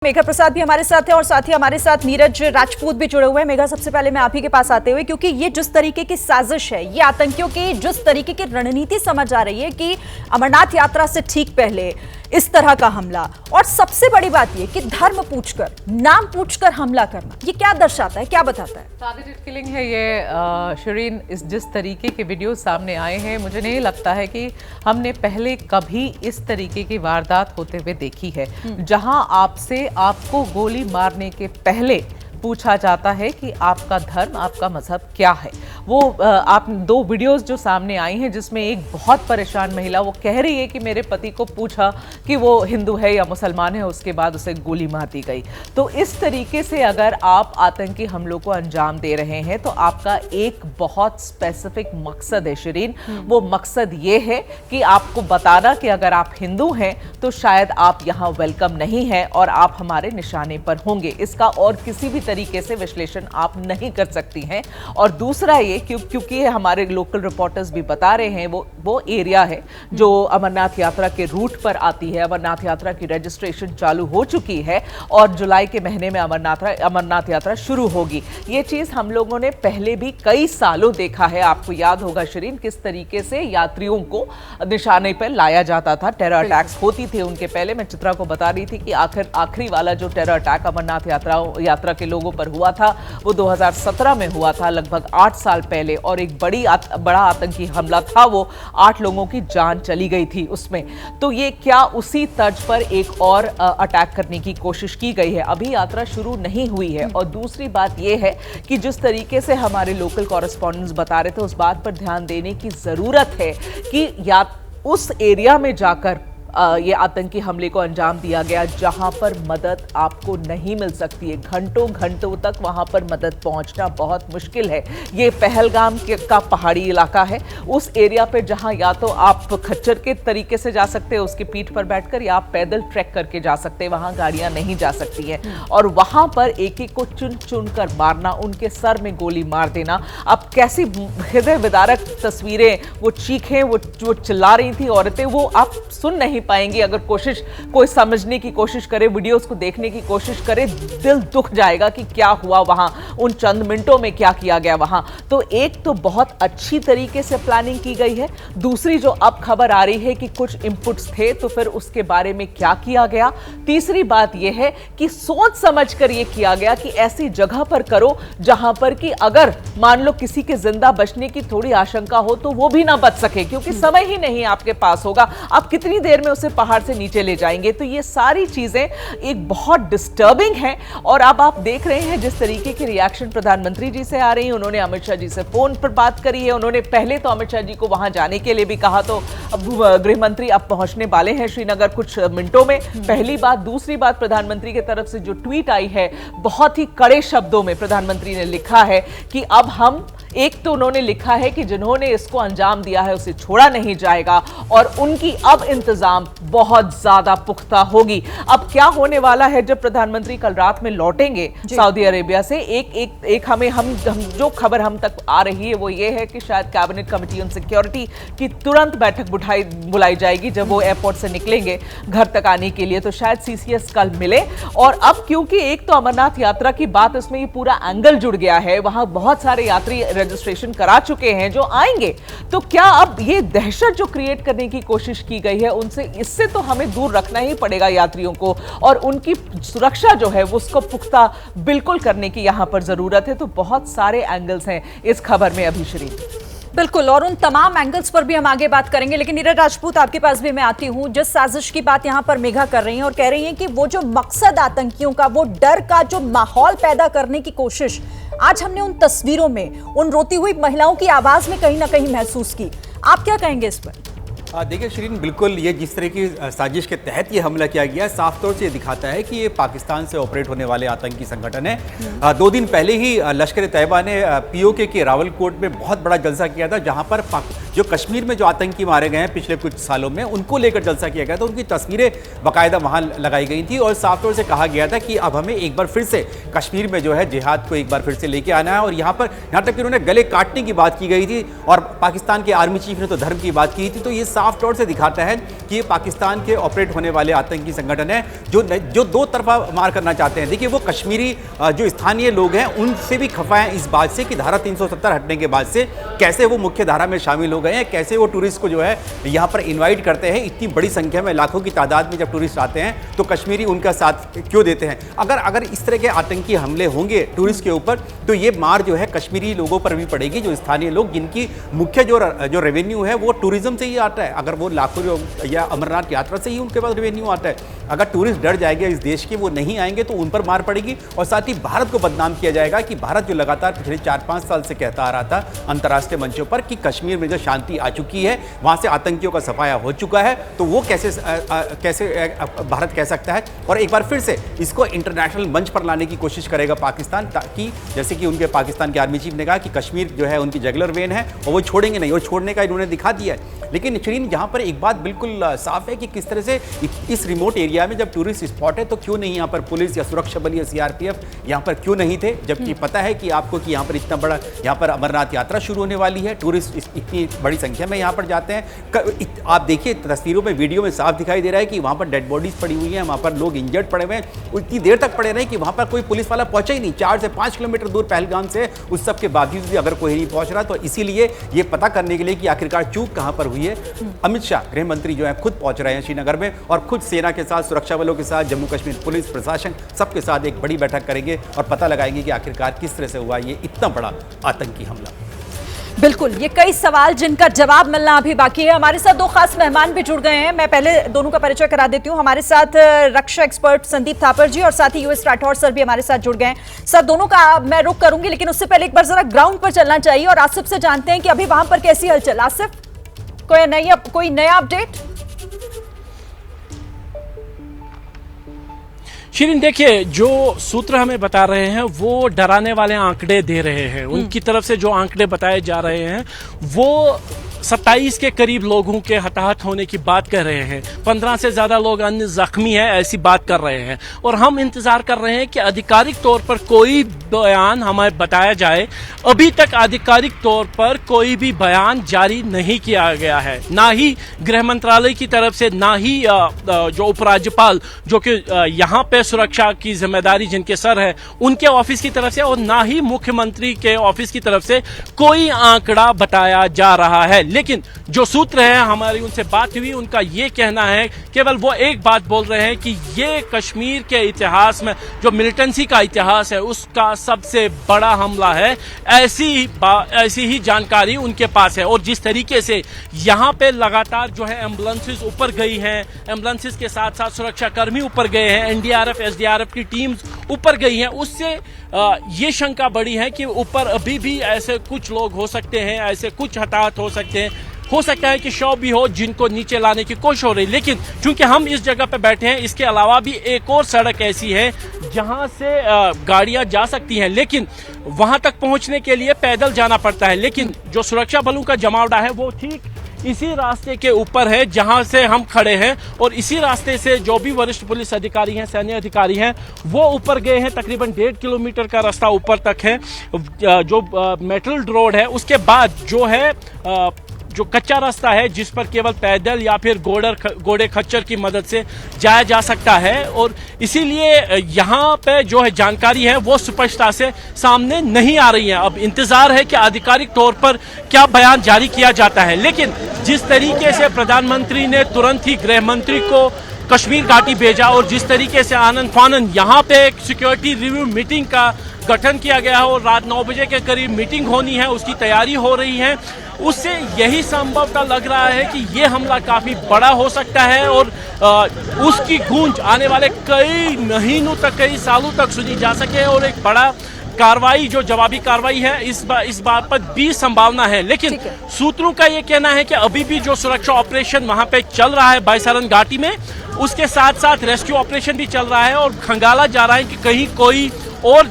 मेघा प्रसाद भी हमारे साथ है और साथ ही हमारे साथ नीरज राजपूत भी जुड़े हुए हैं। मेघा, सबसे पहले मैं आप ही के पास आते हुए, क्योंकि ये जिस तरीके की साजिश है, ये आतंकियों की जिस तरीके की रणनीति समझ आ रही है कि अमरनाथ यात्रा से ठीक पहले इस तरह का हमला, और सबसे बड़ी बात ये कि धर्म पूछकर, नाम पूछकर हमला करना, ये क्या दर्शाता है, क्या बताता है? टारगेटेड किलिंग है ये शिरीन। जिस तरीके के वीडियो सामने आए हैं, मुझे नहीं लगता है कि हमने पहले कभी इस तरीके की वारदात होते हुए देखी है, जहां आपको गोली मारने के पहले पूछा जाता है कि आपका धर्म, आपका मजहब क्या है। वो आप दो वीडियोस जो सामने आई हैं, जिसमें एक बहुत परेशान महिला वो कह रही है कि मेरे पति को पूछा कि वो हिंदू है या मुसलमान है, उसके बाद उसे गोली मार दी गई। तो इस तरीके से अगर आप आतंकी हमलों को अंजाम दे रहे हैं तो आपका एक बहुत स्पेसिफिक मकसद है शिरीन। वो मकसद ये है कि आपको बताना कि अगर आप हिंदू हैं तो शायद आप यहाँ वेलकम नहीं हैं और आप हमारे निशाने पर होंगे। इसका और किसी भी तरीके से विश्लेषण आप नहीं कर सकती हैं। और दूसरा ये क्योंकि हमारे लोकल रिपोर्टर्स भी बता रहे हैं, वो एरिया है जो अमरनाथ यात्रा के रूट पर आती है। अमरनाथ यात्रा की रजिस्ट्रेशन चालू हो चुकी है और जुलाई के महीने में अमरनाथ यात्रा शुरू होगी। ये चीज हम लोगों ने पहले भी कई सालों देखा है। आपको याद होगा शिरीन, किस तरीके से यात्रियों को निशाने पर लाया जाता था। टेरर अटैक्स होती थे उनके पहले। मैं चित्रा को बता रही थी कि आखिरी वाला जो टेरर अटैक अमरनाथ यात्रा के लोगों पर हुआ था वो 2017 में हुआ था, लगभग 8 साल पहले। और एक बड़ा आतंकी हमला था, वो 8 लोगों की जान चली गई थी उसमें। तो ये क्या उसी तर्ज पर एक और अटैक करने की कोशिश की गई है? अभी यात्रा शुरू नहीं हुई है। और दूसरी बात ये है कि जिस तरीके से हमारे लोकल कॉरेस्पॉन्डेंट्स बता रहे थे, उस बात पर ध्यान देने की जरूरत है कि या उस एरिया में जाकर ये आतंकी हमले को अंजाम दिया गया जहां पर मदद आपको नहीं मिल सकती है। घंटों घंटों तक वहां पर मदद पहुंचना बहुत मुश्किल है। ये पहलगाम का पहाड़ी इलाका है, उस एरिया पे जहां या तो आप खच्चर के तरीके से जा सकते हैं, उसकी पीठ पर बैठकर, या आप पैदल ट्रैक करके जा सकते हैं। वहां गाड़ियां नहीं जा सकती हैं। और वहां पर एक एक को चुन चुन कर मारना, उनके सर में गोली मार देना। अब कैसी हृदय विदारक तस्वीरें, वो चीखें, वो चिल्ला रही थी औरतें, वो आप सुन नहीं पाएंगे। अगर कोई समझने की कोशिश करे, वीडियोस को देखने की कोशिश करे, दिल दुख जाएगा कि क्या हुआ वहां, उन चंद मिनटों में क्या किया गया वहां। तो एक तो बहुत अच्छी तरीके से प्लानिंग की गई है। दूसरी जो अब खबर आ रही है कि कुछ इनपुट्स थे, तो फिर उसके बारे में क्या किया गया। तीसरी बात यह है कि सोच समझ कर यह किया गया कि ऐसी जगह पर करो जहां पर कि अगर मान लो किसी के जिंदा बचने की थोड़ी आशंका हो तो वो भी ना बच सके, क्योंकि समय ही नहीं आपके पास होगा। आप कितनी देर में उसे पहाड़ से नीचे ले जाएंगे? तो ये सारी चीजें एक बहुत डिस्टर्बिंग हैं। और अब आप देख रहे हैं जिस तरीके के रिएक्शन प्रधानमंत्री जी से आ रही है। उन्होंने अमित शाह जी से फोन पर बात करी है। उन्होंने पहले तो अमित शाह जी को वहां जाने के लिए भी कहा, तो गृह मंत्री अब पहुंचने वाले हैं श्रीनगर कुछ मिनटों में। पहली बात। दूसरी बात, प्रधानमंत्री की तरफ से जो ट्वीट आई है, बहुत ही कड़े शब्दों में प्रधानमंत्री ने लिखा है कि अब हम, एक तो उन्होंने लिखा है कि जिन्होंने इसको अंजाम दिया है उसे छोड़ा नहीं जाएगा, और उनकी अब इंतजाम बहुत ज्यादा पुख्ता होगी। अब क्या होने वाला है जब प्रधानमंत्री कल रात में लौटेंगे सऊदी अरेबिया से, एक हम जो खबर हम तक आ रही है वो ये है कि शायद कैबिनेट कमेटी ऑन सिक्योरिटी की तुरंत बैठक बुलाई जाएगी जब वो एयरपोर्ट से निकलेंगे घर तक आने के लिए। तो शायद सीसीएस कल मिले। और अब क्योंकि एक तो अमरनाथ यात्रा की बात, इसमें ये पूरा एंगल जुड़ गया है, वहां बहुत सारे यात्री रजिस्ट्रेशन करा चुके हैं जो आएंगे। तो क्या अब ये दहशत जो क्रिएट करने की कोशिश की गई है, उनसे, इससे तो हमें दूर रखना ही पड़ेगा यात्रियों को, और उनकी सुरक्षा जो है उसको पुख्ता बिल्कुल करने की यहां पर जरूरत है। तो बहुत सारे एंगल्स हैं इस खबर में अभी श्री। बिल्कुल, और उन तमाम एंगल्स पर भी हम आगे बात करेंगे। लेकिन नीरज राजपूत, आपके पास भी मैं आती हूं। जिस साजिश की बात यहां पर मेघा कर रही हैं और कह रही हैं कि वो जो मकसद आतंकियों का, वो डर का जो माहौल पैदा करने की कोशिश आज हमने उन तस्वीरों में, उन रोती हुई महिलाओं की आवाज में कहीं ना कहीं महसूस की। आप क्या कहेंगे इस पर? देखिए शिरीन, बिल्कुल ये जिस तरह की साजिश के तहत ये हमला किया गया, साफ तौर से ये दिखाता है कि ये पाकिस्तान से ऑपरेट होने वाले आतंकी संगठन है। 2 दिन पहले ही लश्कर तैयबा ने पीओके के रावलकोट में बहुत बड़ा जलसा किया था, जहां पर जो कश्मीर में जो आतंकी मारे गए हैं पिछले कुछ सालों में, उनको लेकर जलसा किया गया था। उनकी तस्वीरें बाकायदा वहां लगाई गई थी और साफ तौर से कहा गया था कि अब हमें एक बार फिर से कश्मीर में जो है जिहाद को एक बार फिर से लेके आना है। और यहाँ तक कि उन्होंने गले काटने की बात की गई थी, और पाकिस्तान के आर्मी चीफ ने तो धर्म की बात की थी। तो ये साफ तौर से दिखाता है कि ये पाकिस्तान के ऑपरेट होने वाले आतंकी संगठन है जो दो तरफा मार करना चाहते हैं। देखिए, वो कश्मीरी जो स्थानीय लोग हैं उनसे भी खफा है इस बात से कि धारा 370 हटने के बाद से कैसे वो मुख्य धारा में शामिल हो गए हैं, कैसे वो टूरिस्ट को जो है यहाँ पर इन्वाइट करते हैं। इतनी बड़ी संख्या में, लाखों की तादाद में जब टूरिस्ट आते हैं तो कश्मीरी उनका साथ क्यों देते हैं। अगर इस तरह के आतंकी हमले होंगे टूरिस्ट के ऊपर तो ये मार जो है कश्मीरी लोगों पर भी पड़ेगी, जो स्थानीय लोग जिनकी मुख्य जो रेवेन्यू है वो टूरिज्म से ही आता है। अगर वो लाखों या अमरनाथ यात्रा से ही उनके पास रेवेन्यू आता है, अगर टूरिस्ट डर जाएंगे इस देश के, वो नहीं आएंगे तो उन पर मार पड़ेगी। और साथ ही भारत को बदनाम किया जाएगा कि भारत जो लगातार पिछले 4-5 साल से कहता आ रहा था अंतर्राष्ट्रीय मंचों पर कि कश्मीर में जो शांति आ चुकी है, वहां से आतंकियों का सफाया हो चुका है, तो वो कैसे भारत कह सकता है। और एक बार फिर से इसको इंटरनेशनल मंच पर लाने की कोशिश करेगा पाकिस्तान, ताकि जैसे कि उनके पाकिस्तान के आर्मी चीफ ने कहा कि कश्मीर जो है उनकी जगलर वेन है और वो छोड़ेंगे नहीं, और छोड़ने का इन्होंने दिखा दिया है। लेकिन शरीन, यहाँ पर एक बात बिल्कुल साफ है कि किस तरह से इस रिमोट एरिया में जब टूरिस्ट स्पॉट है तो क्यों नहीं यहाँ पर पुलिस या सुरक्षा बल या सीआरपीएफ यहाँ पर क्यों नहीं थे, जबकि पता है कि आपको कि यहाँ पर इतना बड़ा, यहाँ पर अमरनाथ यात्रा शुरू होने वाली है, टूरिस्ट इतनी बड़ी संख्या में यहाँ पर जाते हैं। आप देखिए तस्वीरों में, वीडियो में साफ दिखाई दे रहा है कि वहाँ पर डेड बॉडीज पड़ी हुई हैं, वहाँ पर लोग इंजर्ड पड़े हुए हैं, इतनी देर तक पड़े रहे कि वहाँ पर कोई पुलिस वाला पहुंचा ही नहीं। 4 से 5 किलोमीटर दूर पहलगाम से, उस सब के बावजूद भी अगर कोई नहीं पहुंच रहा, तो इसीलिए ये पता करने के लिए कि आखिरकार चूक कहां पर हुई है, अमित शाह गृह मंत्री जो है खुद पहुंच रहे हैं श्रीनगर में और खुद सेना के साथ, सुरक्षा बलों के साथ, जम्मू कश्मीर पुलिस प्रशासन सबके साथ एक बड़ी बैठक करेंगे और पता लगाएंगे कि आखिरकार किस तरह से हुआ ये इतना बड़ा आतंकी हमला। बिल्कुल, ये कई सवाल जिनका जवाब मिलना अभी बाकी है। हमारे साथ 2 खास मेहमान भी जुड़ गए हैं। मैं पहले दोनों का परिचय करा देती हूँ। हमारे साथ रक्षा एक्सपर्ट संदीप थापर जी और साथ ही यूएस राठौर सर भी हमारे साथ जुड़ गए हैं। सर, दोनों का मैं रुख करूंगी, लेकिन उससे पहले एक बार जरा ग्राउंड पर चलना चाहिए और आसिफ से जानते हैं कि अभी वहां पर कैसी हलचल। आसिफ, कोई नया अपडेट? शिरीन, देखिए, जो सूत्र हमें बता रहे हैं वो डराने वाले आंकड़े दे रहे हैं। उनकी तरफ से जो आंकड़े बताए जा रहे हैं वो 27 के करीब लोगों के हताहत होने की बात कर रहे हैं। 15 से ज्यादा लोग अन्य जख्मी हैं, ऐसी बात कर रहे हैं। और हम इंतजार कर रहे हैं कि आधिकारिक तौर पर कोई बयान हमें बताया जाए। अभी तक आधिकारिक तौर पर कोई भी बयान जारी नहीं किया गया है, ना ही गृह मंत्रालय की तरफ से, ना ही जो उपराज्यपाल जो कि यहाँ पे सुरक्षा की जिम्मेदारी जिनके सर है उनके ऑफिस की तरफ से, और ना ही मुख्यमंत्री के ऑफिस की तरफ से कोई आंकड़ा बताया जा रहा है। लेकिन जो सूत्र है, हमारी उनसे बात हुई, उनका ये कहना है, केवल वो एक बात बोल रहे हैं कि ये कश्मीर के इतिहास में जो मिलिटेंसी का इतिहास है उसका सबसे बड़ा हमला है। ऐसी ही जानकारी उनके पास है। और जिस तरीके से यहाँ पे लगातार जो है एम्बुलेंसेस ऊपर गई हैं, एम्बुलेंसेस के साथ साथ सुरक्षा कर्मी ऊपर गए हैं, एनडीआरएफ एसडीआरएफ की टीम्स ऊपर गई हैं, उससे ये शंका बढ़ी है कि ऊपर अभी भी ऐसे कुछ लोग हो सकते हैं, ऐसे कुछ हताहत हो सकते हैं, हो सकता है कि शव भी हो जिनको नीचे लाने की कोशिश हो रही। लेकिन चूंकि हम इस जगह पे बैठे हैं, इसके अलावा भी एक और सड़क ऐसी है जहां से गाड़ियां जा सकती हैं, लेकिन वहां तक पहुंचने के लिए पैदल जाना पड़ता है। लेकिन जो सुरक्षा बलों का जमावड़ा है वो ठीक इसी रास्ते के ऊपर है जहां से हम खड़े हैं, और इसी रास्ते से जो भी वरिष्ठ पुलिस अधिकारी हैं, सैन्य अधिकारी हैं, वो ऊपर गए हैं। तकरीबन 1.5 किलोमीटर का रास्ता ऊपर तक है। जो मेटल रोड है, उसके बाद जो है जो कच्चा रास्ता है जिस पर केवल पैदल या फिर घोड़े खच्चर की मदद से जाया जा सकता है। और इसीलिए यहाँ पे जो है जानकारी है वो स्पष्टता से सामने नहीं आ रही है। अब इंतजार है कि आधिकारिक तौर पर क्या बयान जारी किया जाता है। लेकिन जिस तरीके से प्रधानमंत्री ने तुरंत ही गृह मंत्री को कश्मीर घाटी भेजा और जिस तरीके से आनंद फानन यहाँ पे एक सिक्योरिटी रिव्यू मीटिंग का गठन किया गया है और रात 9 बजे के करीब मीटिंग होनी है, उसकी तैयारी हो रही है, उससे यही संभवतः लग रहा है कि ये हमला काफी बड़ा हो सकता है और उसकी गूंज आने वाले कई महीनों तक, कई सालों तक सुनी जा सके और एक बड़ा कार्रवाई, जो जवाबी कार्रवाई है, इस बात पर भी संभावना है। लेकिन सूत्रों का ये कहना है कि अभी भी जो सुरक्षा ऑपरेशन वहां पे चल रहा है बाईसरन घाटी में, उसके साथ साथ रेस्क्यू ऑपरेशन भी चल रहा है और खंगाला जा रहा है कि कहीं कोई और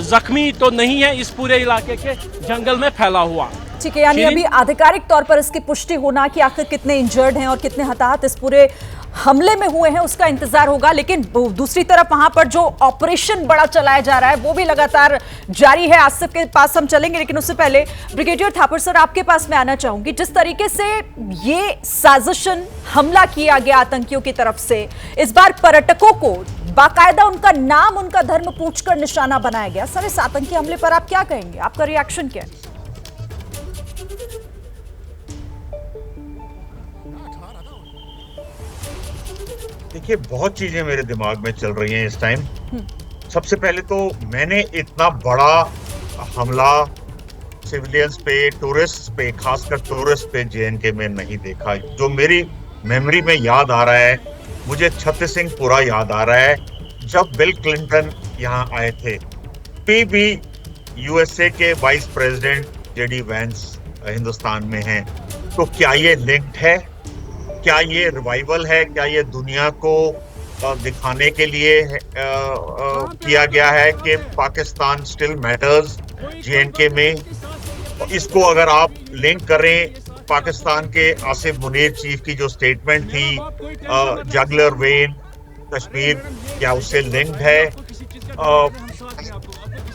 जख्मी तो नहीं है इस पूरे इलाके के जंगल में फैला हुआ। ठीक है, यानी अभी आधिकारिक तौर पर इसकी पुष्टि होना कि आखिर कितने इंजर्ड हैं और कितने हताहत इस पूरे हमले में हुए हैं उसका इंतजार होगा, लेकिन दूसरी तरफ वहां पर जो ऑपरेशन बड़ा चलाया जा रहा है वो भी लगातार जारी है। आसिफ के पास हम चलेंगे, लेकिन उससे पहले ब्रिगेडियर थापर सर, आपके पास मैं आना चाहूंगी। जिस तरीके से ये साजिशन हमला किया गया आतंकियों की तरफ से, इस बार पर्यटकों को बाकायदा उनका नाम, उनका धर्म पूछकर निशाना बनाया गया। सर, इस आतंकी हमले पर आप क्या कहेंगे? आपका रिएक्शन क्या है? देखिए, बहुत चीजें मेरे दिमाग में चल रही हैं इस टाइम। सबसे पहले तो मैंने इतना बड़ा हमला सिविलियंस पे, टूरिस्ट पे, खासकर टूरिस्ट पे जेएनके में नहीं देखा। जो मेरी मेमोरी में याद आ रहा है, मुझे छत्तीस सिंहपुरा याद आ रहा है, जब बिल क्लिंटन यहाँ आए थे। भी यूएसए के vice president JD Vance Hindustan में हैं। तो क्या ये लिंक्ड है? क्या ये रिवाइवल है? क्या ये दुनिया को दिखाने के लिए किया गया है कि पाकिस्तान स्टिल मैटर्स जेएनके में? इसको अगर आप लिंक करें पाकिस्तान के आसिफ मुनीर चीफ की जो स्टेटमेंट थी, जगलर वेन कश्मीर, क्या उससे लिंक्ड है?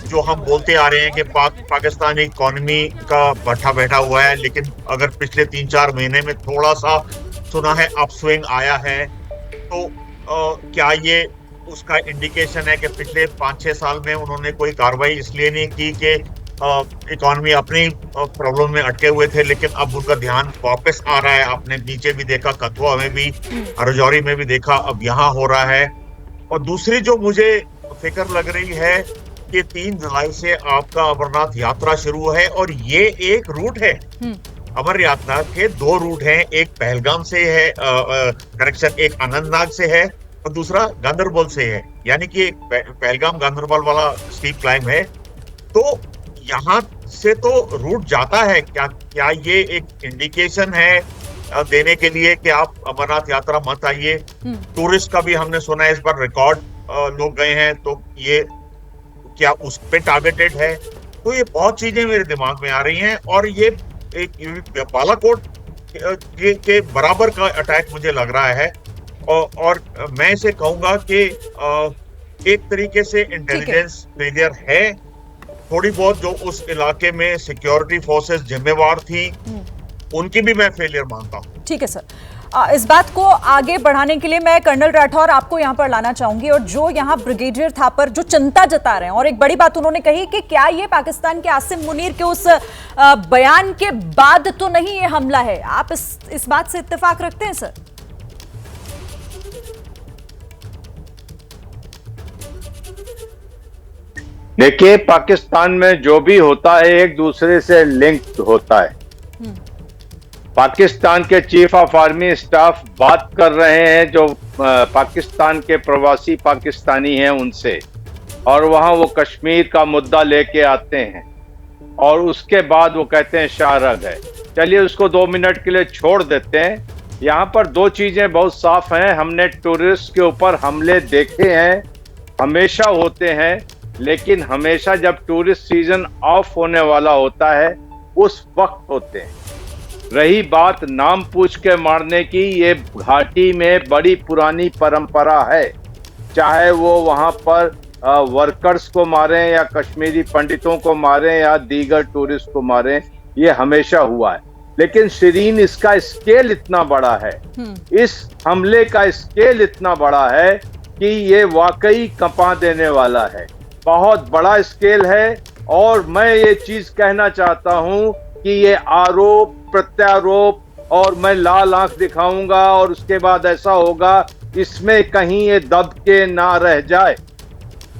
जो हम बोलते आ रहे हैं कि पाकिस्तानी इकोनॉमी का भट्ठा बैठा हुआ है, लेकिन अगर पिछले 3-4 महीने में थोड़ा सा सुना है अपस्विंग आया है, तो क्या ये उसका इंडिकेशन है कि पिछले 5-6 साल में उन्होंने कोई कार्रवाई इसलिए नहीं की कि इकोनॉमी अपनी प्रॉब्लम में अटके हुए थे, लेकिन अब उनका ध्यान वापस आ रहा है। आपने नीचे भी देखा, कथुआ में भी, राजौरी में भी देखा, अब यहाँ हो रहा है। और दूसरी जो मुझे फिक्र लग रही है कि 3 जुलाई से आपका अमरनाथ यात्रा शुरू है, और ये एक रूट है। अमर यात्रा के 2 रूट हैं, एक पहलगाम से है, करेक्शन, एक अनंतनाग से है और दूसरा गांदरबल से है। यानी कि पहलगाम गांदरबल वाला स्टीप क्लाइंब है। तो यहाँ से तो रूट जाता है। क्या ये एक इंडिकेशन है देने के लिए कि आप अमरनाथ यात्रा मत आइए? टूरिस्ट का भी हमने सुना है इस बार रिकॉर्ड लोग गए हैं, तो ये क्या उस पे टारगेटेड है? तो ये बहुत चीजें मेरे दिमाग में आ रही हैं, और ये एक बालाकोट के बराबर का अटैक मुझे लग रहा है। और मैं इसे कहूंगा कि एक तरीके से इंटेलिजेंस फेलियर है। थोड़ी बहुत जो उस इलाके में सिक्योरिटी फोर्सेस जिम्मेवार थी, उनकी भी मैं फेलियर मानता हूँ। ठीक है सर, इस बात को आगे बढ़ाने के लिए मैं कर्नल राठौर आपको यहाँ पर लाना चाहूंगी। और जो यहाँ ब्रिगेडियर थापर जो चिंता जता रहे हैं, और एक बड़ी बात उन्होंने कही कि क्या ये पाकिस्तान के आसिम मुनीर के उस बयान के बाद तो नहीं ये हमला है? आप इस बात से इत्तेफाक रखते हैं सर? देखिए, पाकिस्तान में जो भी होता है एक दूसरे से लिंक्ड होता है। पाकिस्तान के चीफ ऑफ आर्मी स्टाफ बात कर रहे हैं जो पाकिस्तान के प्रवासी पाकिस्तानी हैं उनसे, और वहां वो कश्मीर का मुद्दा लेके आते हैं, और उसके बाद वो कहते हैं शाहरग है। चलिए उसको 2 मिनट के लिए छोड़ देते हैं। यहाँ पर 2 चीजें बहुत साफ हैं। हमने टूरिस्ट के ऊपर हमले देखे हैं, हमेशा होते हैं, लेकिन हमेशा जब टूरिस्ट सीजन ऑफ होने वाला होता है उस वक्त होते हैं। रही बात नाम पूछ के मारने की, ये घाटी में बड़ी पुरानी परंपरा है। चाहे वो वहां पर वर्कर्स को मारें या कश्मीरी पंडितों को मारें या दीगर टूरिस्ट को मारें, ये हमेशा हुआ है। लेकिन शिरीन, इसका स्केल इतना बड़ा है, इस हमले का स्केल इतना बड़ा है कि ये वाकई कंपा देने वाला है। बहुत बड़ा स्केल है। और मैं ये चीज कहना चाहता हूं कि ये आरोप प्रत्यारोप और मैं लाल आंख दिखाऊंगा और उसके बाद ऐसा होगा, इसमें कहीं ये दब के ना रह जाए।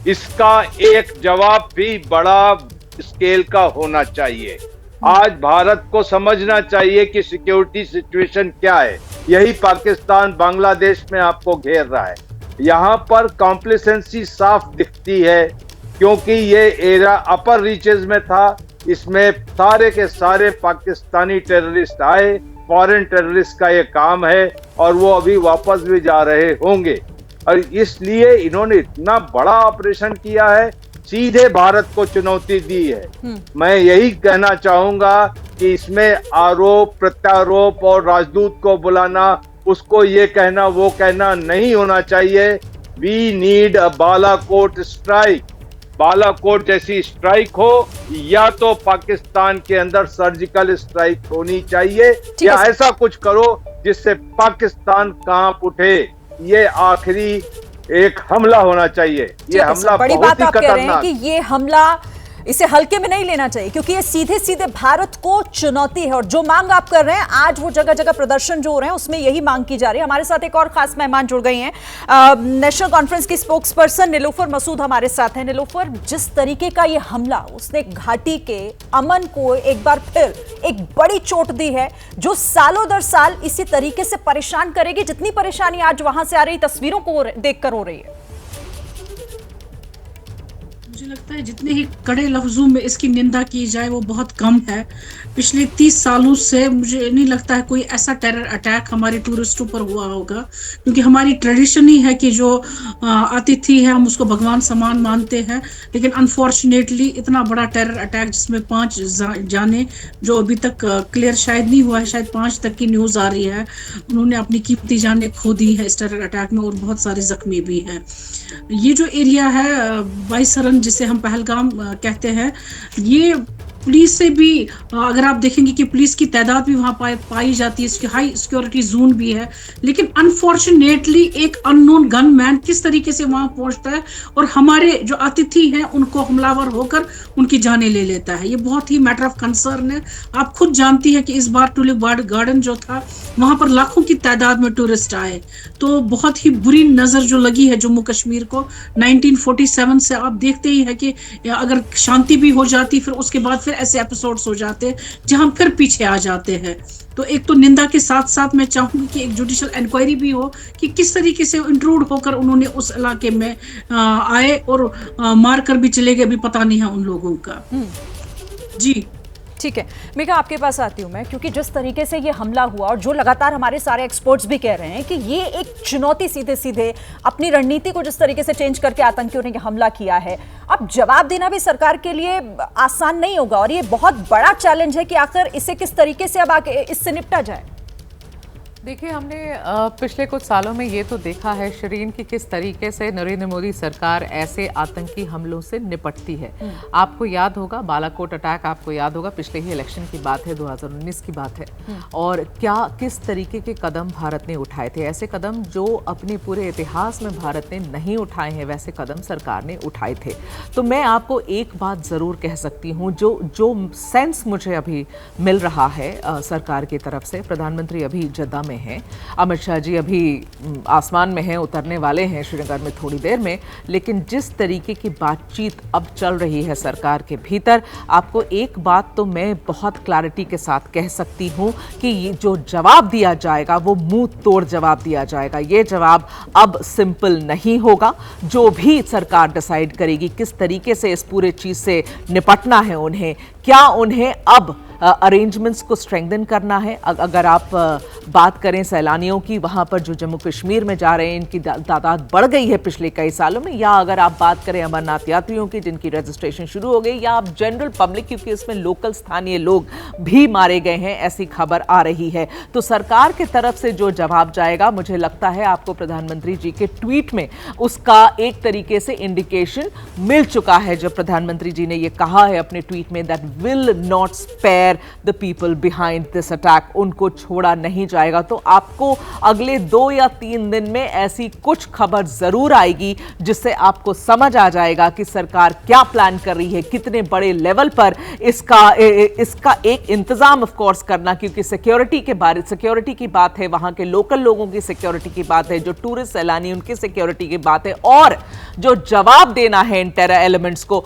इसका एक जवाब भी बड़ा स्केल का होना चाहिए। आज भारत को समझना चाहिए कि सिक्योरिटी सिचुएशन क्या है। यही पाकिस्तान बांग्लादेश में आपको घेर रहा है। यहाँ पर कॉम्प्लिसेंसी साफ दिखती है, क्योंकि ये एरिया अपर रीचेज में था। इसमें सारे के सारे पाकिस्तानी टेररिस्ट आए, फॉरेन टेररिस्ट का ये काम है, और वो अभी वापस भी जा रहे होंगे। और इसलिए इन्होंने इतना बड़ा ऑपरेशन किया है, सीधे भारत को चुनौती दी है। मैं यही कहना चाहूंगा कि इसमें आरोप प्रत्यारोप और राजदूत को बुलाना उसको ये कहना वो कहना नहीं होना चाहिए। We need a Balakot strike. Balakot जैसी स्ट्राइक हो, या तो पाकिस्तान के अंदर सर्जिकल स्ट्राइक होनी चाहिए, या ऐसा कुछ करो जिससे पाकिस्तान कांप उठे। ये आखिरी एक हमला होना चाहिए। ये हमला बड़ी बहुत बात ही आप कह रहे हैं खतरनाक। कि ये हमला इसे हल्के में नहीं लेना चाहिए, क्योंकि ये सीधे सीधे भारत को चुनौती है। और जो मांग आप कर रहे हैं, आज वो जगह जगह प्रदर्शन जो हो रहे हैं उसमें यही मांग की जा रही है। हमारे साथ एक और खास मेहमान जुड़ गई हैं, नेशनल कॉन्फ्रेंस की स्पोक्स पर्सन नीलोफर मसूद हमारे साथ हैं। नीलोफर, जिस तरीके का ये हमला उसने घाटी के अमन को एक बार फिर एक बड़ी चोट दी है, जो सालों दर साल इसी तरीके से परेशान करेगी, जितनी परेशानी आज वहां से आ रही तस्वीरों को देखकर हो रही है। मुझे लगता है जितने ही कड़े लफ्जों में इसकी निंदा की जाए वो बहुत कम है। पिछले 30 सालों से मुझे नहीं लगता है कोई ऐसा टेरर अटैक हमारे टूरिस्टों पर हुआ होगा, क्योंकि हमारी ट्रेडिशन ही है कि जो अतिथि है हम उसको भगवान समान मानते हैं। लेकिन अनफॉर्चुनेटली इतना बड़ा टेरर अटैक जिसमें 5 जाने, जो अभी तक क्लियर शायद नहीं हुआ है, शायद 5 तक की न्यूज़ आ रही है, उन्होंने अपनी कीमती जानें खो दी है इस टेरर अटैक में, और बहुत सारे जख्मी भी हैं। ये जो एरिया है बाईसरन, जिसे हम पहलगाम कहते हैं, ये पुलिस से भी अगर आप देखेंगे कि पुलिस की तादाद भी वहाँ पाई जाती है, इसकी हाई सिक्योरिटी जोन भी है, लेकिन अनफॉर्चुनेटली एक अननोन गनमैन किस तरीके से वहाँ पहुँचता है और हमारे जो अतिथि हैं उनको हमलावर होकर उनकी जानें ले लेता है। ये बहुत ही मैटर ऑफ कंसर्न है। आप खुद जानती है कि इस बार टुलिप गार्डन जो था वहाँ पर लाखों की तादाद में टूरिस्ट आए, तो बहुत ही बुरी नज़र जो लगी है जम्मू कश्मीर को 1947 से। आप देखते ही है कि अगर शांति भी हो जाती फिर उसके बाद फिर ऐसे एपिसोड्स हो जाते हैं जहां फिर पीछे आ जाते हैं। तो एक तो निंदा के साथ साथ मैं चाहूंगी कि एक जुडिशियल इंक्वायरी भी हो कि किस तरीके से इंट्रूड होकर उन्होंने उस इलाके में आए और मार कर भी चले गए, अभी पता नहीं है उन लोगों का। जी ठीक है मेघा, आपके पास आती हूँ मैं, क्योंकि जिस तरीके से ये हमला हुआ और जो लगातार हमारे सारे एक्सपर्ट्स भी कह रहे हैं कि ये एक चुनौती, सीधे सीधे अपनी रणनीति को जिस तरीके से चेंज करके आतंकियों ने हमला किया है, अब जवाब देना भी सरकार के लिए आसान नहीं होगा। और ये बहुत बड़ा चैलेंज है कि आखिर इसे किस तरीके से अब आगे इससे निपटा जाए। देखिए, हमने पिछले कुछ सालों में ये तो देखा है शिरीन कि किस तरीके से नरेंद्र मोदी सरकार ऐसे आतंकी हमलों से निपटती है। आपको याद होगा बालाकोट अटैक, आपको याद होगा पिछले ही इलेक्शन की बात है, 2019 की बात है, और क्या किस तरीके के कदम भारत ने उठाए थे। ऐसे कदम जो अपने पूरे इतिहास में भारत ने नहीं उठाए हैं, वैसे कदम सरकार ने उठाए थे। तो मैं आपको एक बात ज़रूर कह सकती हूँ, जो सेंस मुझे अभी मिल रहा है सरकार की तरफ से, प्रधानमंत्री अभी जद्दा में हैं, अमित शाह जी अभी आसमान में हैं, उतरने वाले हैं श्रीनगर में थोड़ी देर में, लेकिन जिस तरीके की बातचीत अब चल रही है सरकार के भीतर, आपको एक बात तो मैं बहुत क्लैरिटी के साथ कह सकती हूँ कि ये जो जवाब दिया जाएगा वो मुंह तोड़ जवाब दिया जाएगा। ये जवाब अब सिंपल नहीं होगा। जो भी सरकार डिसाइड करेगी किस तरीके से इस पूरे चीज़ से निपटना है उन्हें, क्या उन्हें अब अरेंजमेंट्स को स्ट्रेंथन करना है। अगर आप बात करें सैलानियों की, वहाँ पर जो जम्मू कश्मीर में जा रहे हैं इनकी तादाद बढ़ गई है पिछले कई सालों में, या अगर आप बात करें अमरनाथ यात्रियों की जिनकी रजिस्ट्रेशन शुरू हो गई, या आप जनरल पब्लिक, क्योंकि इसमें लोकल स्थानीय लोग भी मारे गए हैं ऐसी खबर आ रही है। तो सरकार की तरफ से जो जवाब जाएगा, मुझे लगता है आपको प्रधानमंत्री जी के ट्वीट में उसका एक तरीके से इंडिकेशन मिल चुका है। जब प्रधानमंत्री जी ने यह कहा है अपने ट्वीट में that will not spare the people behind this attack, उनको छोड़ा नहीं जाएगा, तो आपको अगले 2 या 3 दिन में ऐसी कुछ खबर जरूर आएगी जिससे आपको समझ आ जाएगा कि सरकार क्या प्लान कर रही है, कितने बड़े लेवल पर इसका एक इंतजाम ऑफ कोर्स करना, क्योंकि सिक्योरिटी की बात है, वहां के लोकल लोगों की सिक्योरिटी की बात है, जो टूरिस्ट सैलानी उनकी सिक्योरिटी की बात है, और जो जवाब देना है इन टेरर एलिमेंट्स को,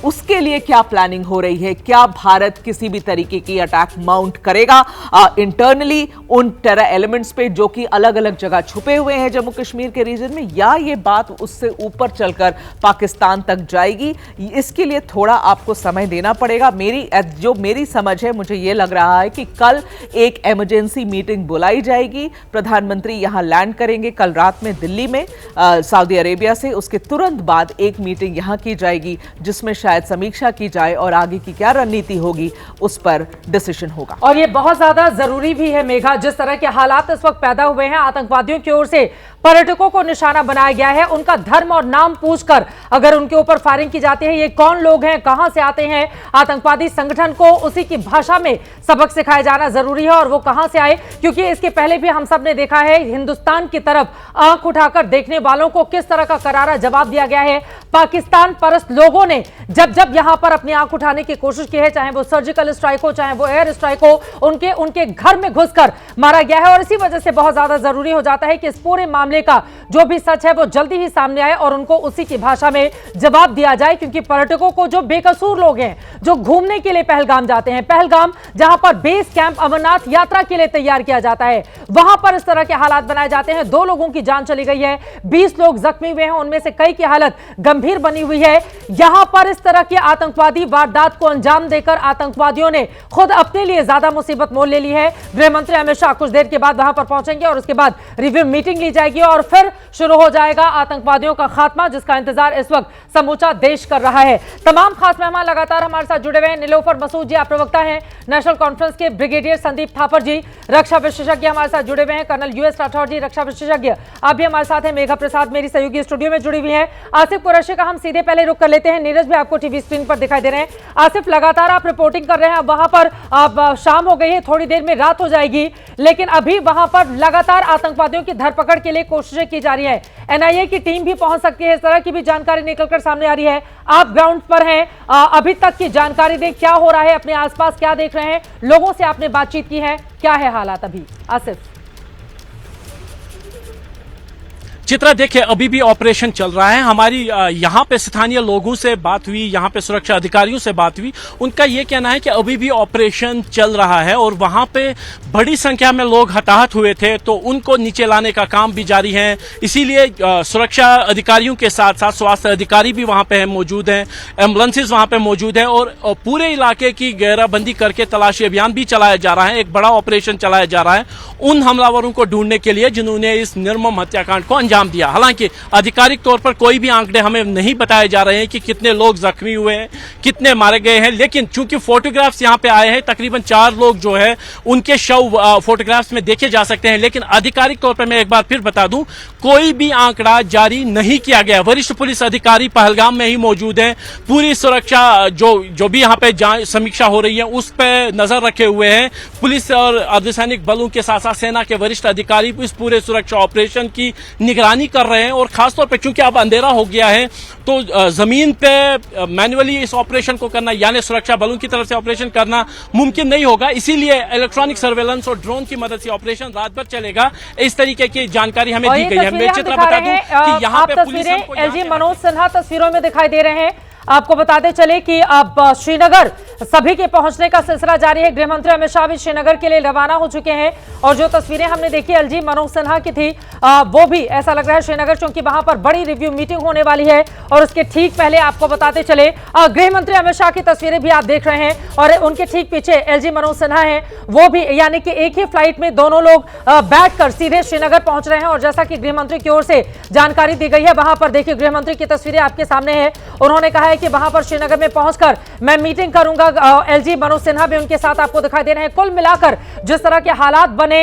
उसके लिए क्या प्लानिंग हो रही है। क्या भारत किसी भी तरीके की अटैक माउंट करेगा इंटरनली उन टेरर एलिमेंट्स पे जो कि अलग अलग जगह छुपे हुए हैं जम्मू कश्मीर के रीजन में, या ये बात उससे ऊपर चलकर पाकिस्तान तक जाएगी। इसके लिए थोड़ा आपको समय देना पड़ेगा। मेरी समझ है, मुझे ये लग रहा है कि कल एक इमरजेंसी मीटिंग बुलाई जाएगी। प्रधानमंत्री यहां लैंड करेंगे कल रात में दिल्ली में सऊदी अरेबिया से, उसके तुरंत बाद एक मीटिंग यहां की जाएगी जिसमें शायद समीक्षा की जाए और आगे की क्या रणनीति होगी उस पर डिसीजन होगा। और ये बहुत ज्यादा जरूरी भी है मेघा, जिस तरह के हालात इस वक्त पैदा हुए हैं, आतंकवादियों की ओर से पर्यटकों को निशाना बनाया गया है, उनका धर्म और नाम पूछकर अगर उनके ऊपर फायरिंग की जाती है, ये कौन लोग हैं, कहां से आते हैं, आतंकवादी संगठन को उसी की भाषा में सबक सिखाया जाना जरूरी है। और वो कहां से आए, क्योंकि इसके पहले भी हम सब ने देखा है हिंदुस्तान की तरफ आंख उठाकर देखने वालों को किस तरह का करारा जवाब दिया गया है। पाकिस्तान परस्त लोगों ने जब जब यहां पर अपनी आंख उठाने की कोशिश की है, चाहे वो सर्जिकल स्ट्राइक हो, चाहे वो एयर स्ट्राइक हो, उनके घर में घुसकर मारा गया है। और इसी वजह से बहुत ज्यादा जरूरी हो जाता है कि इस पूरे मामले का जो भी सच है वो जल्दी ही सामने आए और उनको उसी की भाषा में जवाब दिया जाए, क्योंकि पर्यटकों को, जो बेकसूर लोग हैं, जो घूमने के लिए पहलगाम जाते हैं, पहलगाम जहां पर बेस कैंप अमरनाथ यात्रा के लिए तैयार किया जाता है, वहां पर इस तरह के हालात बनाए जाते हैं। 2 लोगों की जान चली गई है, 20 लोग जख्मी हुए हैं, उनमें से कई की हालत गंभीर बनी हुई है। यहां पर इस तरह की आतंकवादी वारदात को अंजाम देकर आतंकवादियों ने खुद अपने लिए ज्यादा मुसीबत मोल ले ली है। गृह मंत्री अमित शाह कुछ देर के बाद वहां पर पहुंचेंगे और उसके बाद रिव्यू मीटिंग ली जाएगी और फिर शुरू हो जाएगा आतंकवादियों का खात्मा, जिसका इंतजार इस वक्त समूचा देश कर रहा है। तमाम खास मेहमान लगातार हमारे साथ जुड़े हुए हैं। नीलोफर मसूद जी, आप प्रवक्ता हैं नेशनल कॉन्फ्रेंस के, ब्रिगेडियर संदीप थापर जी रक्षा विशेषज्ञ हमारे साथ जुड़े हुए हैं, कर्नल यूएस राठौर जी रक्षा विशेषज्ञ आप भी हमारे साथ हैं, मेघा प्रसाद मेरी सहयोगी स्टूडियो में जुड़ी हुई है, आसिफ कुरैशी का हम सीधे पहले रुख कर लेते हैं। नीरज भी आपको टीवी स्क्रीन पर दिखाई दे रहे हैं। आसिफ, लगातार आप रिपोर्टिंग कर रहे हैं, वहां पर अब शाम हो गई है, थोड़ी देर में रात हो जाएगी, लेकिन अभी वहां पर लगातार आतंकवादियों की धरपकड़ के लिए कोशिशें की जा रही है। एनआईए की टीम भी पहुंच सकती है, इस तरह की भी जानकारी निकलकर सामने आ रही है। आप ग्राउंड पर हैं, अभी तक की जानकारी दें, क्या हो रहा है, अपने आसपास क्या देख रहे हैं, लोगों से आपने बातचीत की है, क्या है हालात अभी? आसिफ। चित्रा, देखिए अभी भी ऑपरेशन चल रहा है। हमारी यहाँ पे स्थानीय लोगों से बात हुई, यहाँ पे सुरक्षा अधिकारियों से बात हुई, उनका ये कहना है कि अभी भी ऑपरेशन चल रहा है और वहाँ पे बड़ी संख्या में लोग हताहत हुए थे, तो उनको नीचे लाने का काम भी जारी है। इसीलिए सुरक्षा अधिकारियों के साथ साथ स्वास्थ्य अधिकारी भी वहाँ पे मौजूद हैं, एम्बुलेंसेज वहाँ पे मौजूद है और पूरे इलाके की घेराबंदी करके तलाशी अभियान भी चलाया जा रहा है। एक बड़ा ऑपरेशन चलाया जा रहा है उन हमलावरों को ढूंढने के लिए जिन्होंने इस निर्मम हत्याकांड को अंजाम दिया। हालांकि आधिकारिक तौर पर कोई भी आंकड़े हमें नहीं बताए जा रहे हैं कि कितने लोग जख्मी हुए हैं, कितने मारे गए हैं, लेकिन चूंकि फोटोग्राफ्स यहां पे आए हैं, तकरीबन 4 लोग जो है उनके शव फोटोग्राफ्स में देखे जा सकते हैं, लेकिन आधिकारिक तौर पर मैं एक बार फिर बता दूं, कोई भी आंकड़ा जारी नहीं किया गया। वरिष्ठ पुलिस अधिकारी पहलगाम में ही मौजूद हैं, पूरी सुरक्षा जो भी यहाँ पे समीक्षा हो रही है उस पर नजर रखे हुए हैं। पुलिस और अर्धसैनिक बलों के साथ साथ सेना के वरिष्ठ अधिकारी इस पूरे सुरक्षा ऑपरेशन की निगरानी कर रहे हैं और खासतौर पे चूंकि अब अंधेरा हो गया है तो जमीन पे मैन्युअली इस ऑपरेशन को करना, यानी सुरक्षा बलों की तरफ से ऑपरेशन करना मुमकिन नहीं होगा। इसीलिए इलेक्ट्रॉनिक सर्वेलेंस और ड्रोन की मदद से ऑपरेशन रात भर चलेगा। इस तरीके की जानकारी हमें दी गई है। मैं चित्र बता दूं कि यहाँ पे पुलिस एलजी मनोज सिन्हा तस्वीरों में दिखाई दे रहे हैं। आपको बताते चले कि अब श्रीनगर सभी के पहुंचने का सिलसिला जारी है। गृह मंत्री अमित शाह भी श्रीनगर के लिए रवाना हो चुके हैं और जो तस्वीरें हमने देखी एलजी मनोज सिन्हा की थी, वो भी ऐसा लग रहा है श्रीनगर, क्योंकि वहां पर बड़ी रिव्यू मीटिंग होने वाली है। और उसके ठीक पहले आपको बताते चले गृह मंत्री अमित शाह की तस्वीरें भी आप देख रहे हैं और उनके ठीक पीछे एलजी मनोज सिन्हा है, वो भी, यानी कि एक ही फ्लाइट में दोनों लोग बैठकर सीधे श्रीनगर पहुंच रहे हैं। और जैसा कि गृह मंत्री की ओर से जानकारी दी गई है, वहां पर देखिए गृह मंत्री की तस्वीरें आपके सामने है। उन्होंने कहा है कि वहां पर श्रीनगर में पहुंचकर मैं मीटिंग करूंगा। एलजी मनोज सिन्हा भी उनके साथ आपको दिखाई दे रहे हैं। कुल मिलाकर जिस तरह के हालात बने,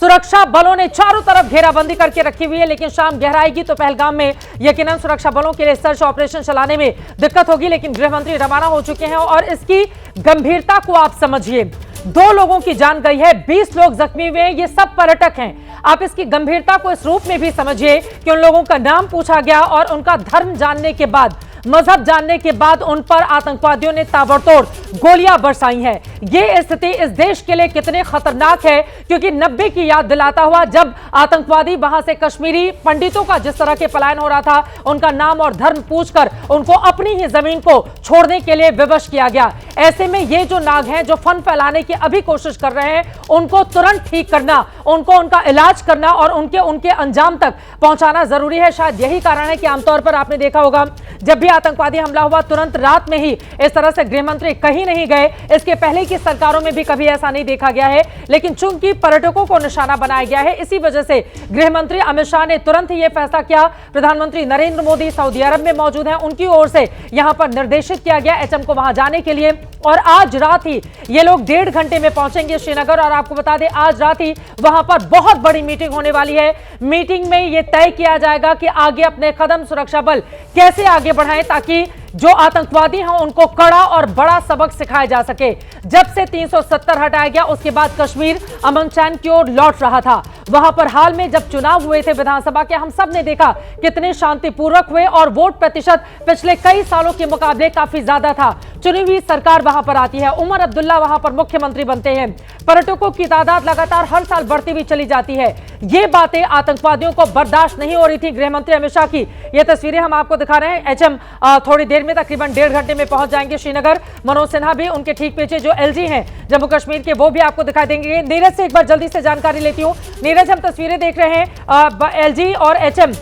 सुरक्षा बलों ने चारों तरफ घेराबंदी करके रखी हुई है, लेकिन शाम गहराएगी तो पहलगाम में यकीनन सुरक्षा बलों के लिए सर्च ऑपरेशन चलाने में दिक्कत होगी। लेकिन गृह मंत्री रवाना हो चुके हैं और इसकी गंभीरता को आप समझिए। 2 लोगों की जान गई है, 20 लोग जख्मी हुए हैं, ये सब पर्यटक हैं। आप इसकी गंभीरता को इस रूप में भी समझिए कि उन लोगों का नाम पूछा गया और उनका धर्म जानने के बाद, मजहब जानने के बाद उन पर आतंकवादियों ने ताबड़तोड़ गोलियां बरसाई हैं। ये स्थिति इस देश के लिए कितने खतरनाक है, क्योंकि 90 की याद दिलाता हुआ जब आतंकवादी वहां से कश्मीरी पंडितों का जिस तरह के पलायन हो रहा था, उनका नाम और धर्म पूछकर उनको अपनी ही जमीन को छोड़ने के लिए विवश किया गया। ऐसे में ये जो नाग हैं, जो फन फैलाने की अभी कोशिश कर रहे हैं, उनको तुरंत ठीक करना, उनको उनका इलाज करना और उनके अंजाम तक पहुंचाना जरूरी है। शायद यही कारण है कि आमतौर पर आपने देखा होगा जब भी आतंकवादी हमला हुआ तुरंत रात में ही इस तरह से गृह मंत्री कहीं नहीं गए। इसके पहले की सरकारों में भी कभी ऐसा नहीं देखा गया है, लेकिन चूंकि पर्यटकों को निशाना बनाया गया है, इसी वजह से गृह मंत्री अमित शाह ने तुरंत ही यह फैसला किया। प्रधानमंत्री नरेंद्र मोदी सऊदी अरब में मौजूद हैं, उनकी ओर से यहां पर निर्देशित किया गया एचएम को वहां जाने के लिए, और आज रात ही ये लोग 1.5 घंटे में पहुंचेंगे श्रीनगर। और आपको बता दें आज रात ही वहां पर बहुत बड़ी मीटिंग होने वाली है। मीटिंग में यह तय किया जाएगा कि आगे अपने कदम सुरक्षा बल कैसे आगे बढ़ाएं ताकि जो आतंकवादी हैं उनको कड़ा और बड़ा सबक सिखाया जा सके। जब से 370 हटाया गया उसके बाद कश्मीर अमन चैन की ओर लौट रहा था। वहां पर हाल में जब चुनाव हुए थे विधानसभा के, हम सब ने देखा कितने शांतिपूर्वक हुए और वोट प्रतिशत पिछले कई सालों के मुकाबले काफी ज्यादा था। चुनी हुई सरकार वहां पर आती है, उमर अब्दुल्ला वहां पर मुख्यमंत्री बनते हैं, पर्यटकों की तादाद लगातार हर साल बढ़ती हुई चली जाती है। ये बातें आतंकवादियों को बर्दाश्त नहीं हो रही थी। गृह मंत्री अमित शाह की ये तस्वीरें हम आपको दिखा रहे हैं। एचएम थोड़ी देर में तकरीबन 1.5 घंटे में पहुंच जाएंगे श्रीनगर। मनोज सिन्हा भी उनके ठीक पीछे जो एलजी हैं जम्मू कश्मीर के, वो भी आपको दिखाई देंगे। नीरज से एक बार जल्दी से जानकारी लेती हूँ। नीरज, हम तस्वीरें देख रहे हैं, एलजी और एचएम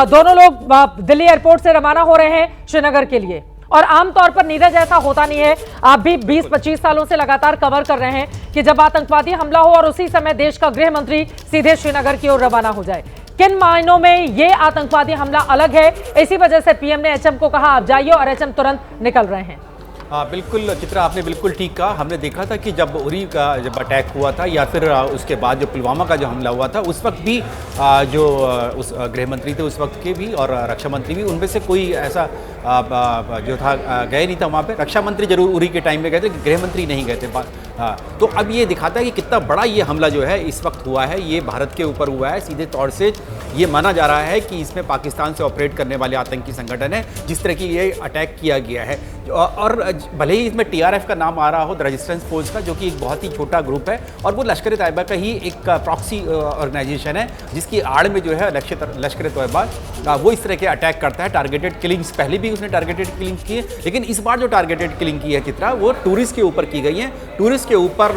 दोनों लोग दिल्ली एयरपोर्ट से रवाना हो रहे हैं श्रीनगर के लिए। और आमतौर पर नीरज ऐसा होता नहीं है, आप भी 20-25 सालों से लगातार कवर कर रहे हैं कि जब आतंकवादी हमला हो और उसी समय देश का गृह मंत्री सीधे श्रीनगर की ओर रवाना हो जाए। किन मायनों में ये आतंकवादी हमला अलग है, इसी वजह से पीएम ने एचएम को कहा आप जाइए और एचएम तुरंत निकल रहे हैं। बिल्कुल चित्रा, आपने बिल्कुल ठीक कहा। हमने देखा था कि जब उरी का जब अटैक हुआ था या फिर उसके बाद जो पुलवामा का जो हमला हुआ था, उस वक्त भी जो उस गृह मंत्री थे उस वक्त के भी और रक्षा मंत्री भी, उनमें से कोई ऐसा जो था गए नहीं था वहाँ पे। रक्षा मंत्री जरूर उरी के टाइम में गए थे, गृह मंत्री नहीं गए थे। तो अब ये दिखाता है कि कितना बड़ा ये हमला जो है इस वक्त हुआ है, ये भारत के ऊपर हुआ है। सीधे तौर से ये माना जा रहा है कि इसमें पाकिस्तान से ऑपरेट करने वाले आतंकी संगठन है जिस तरह की ये अटैक किया गया है। और भले ही इसमें टीआरएफ का नाम आ रहा हो, द रेजिस्टेंस फोर्स का, जो कि एक बहुत ही छोटा ग्रुप है और वो लश्कर तैयबा का ही एक प्रॉक्सी ऑर्गेनाइजेशन है जिसकी आड़ में जो है लश्कर तैयबा वो इस तरह के अटैक करता है। टारगेटेड किलिंग्स पहले भी उसने टारगेटेड किलिंग्स की है, लेकिन इस बार जो टारगेटेड किलिंग की है चित्रा, वो टूरिस्ट के ऊपर की गई है। टूरिस्ट के ऊपर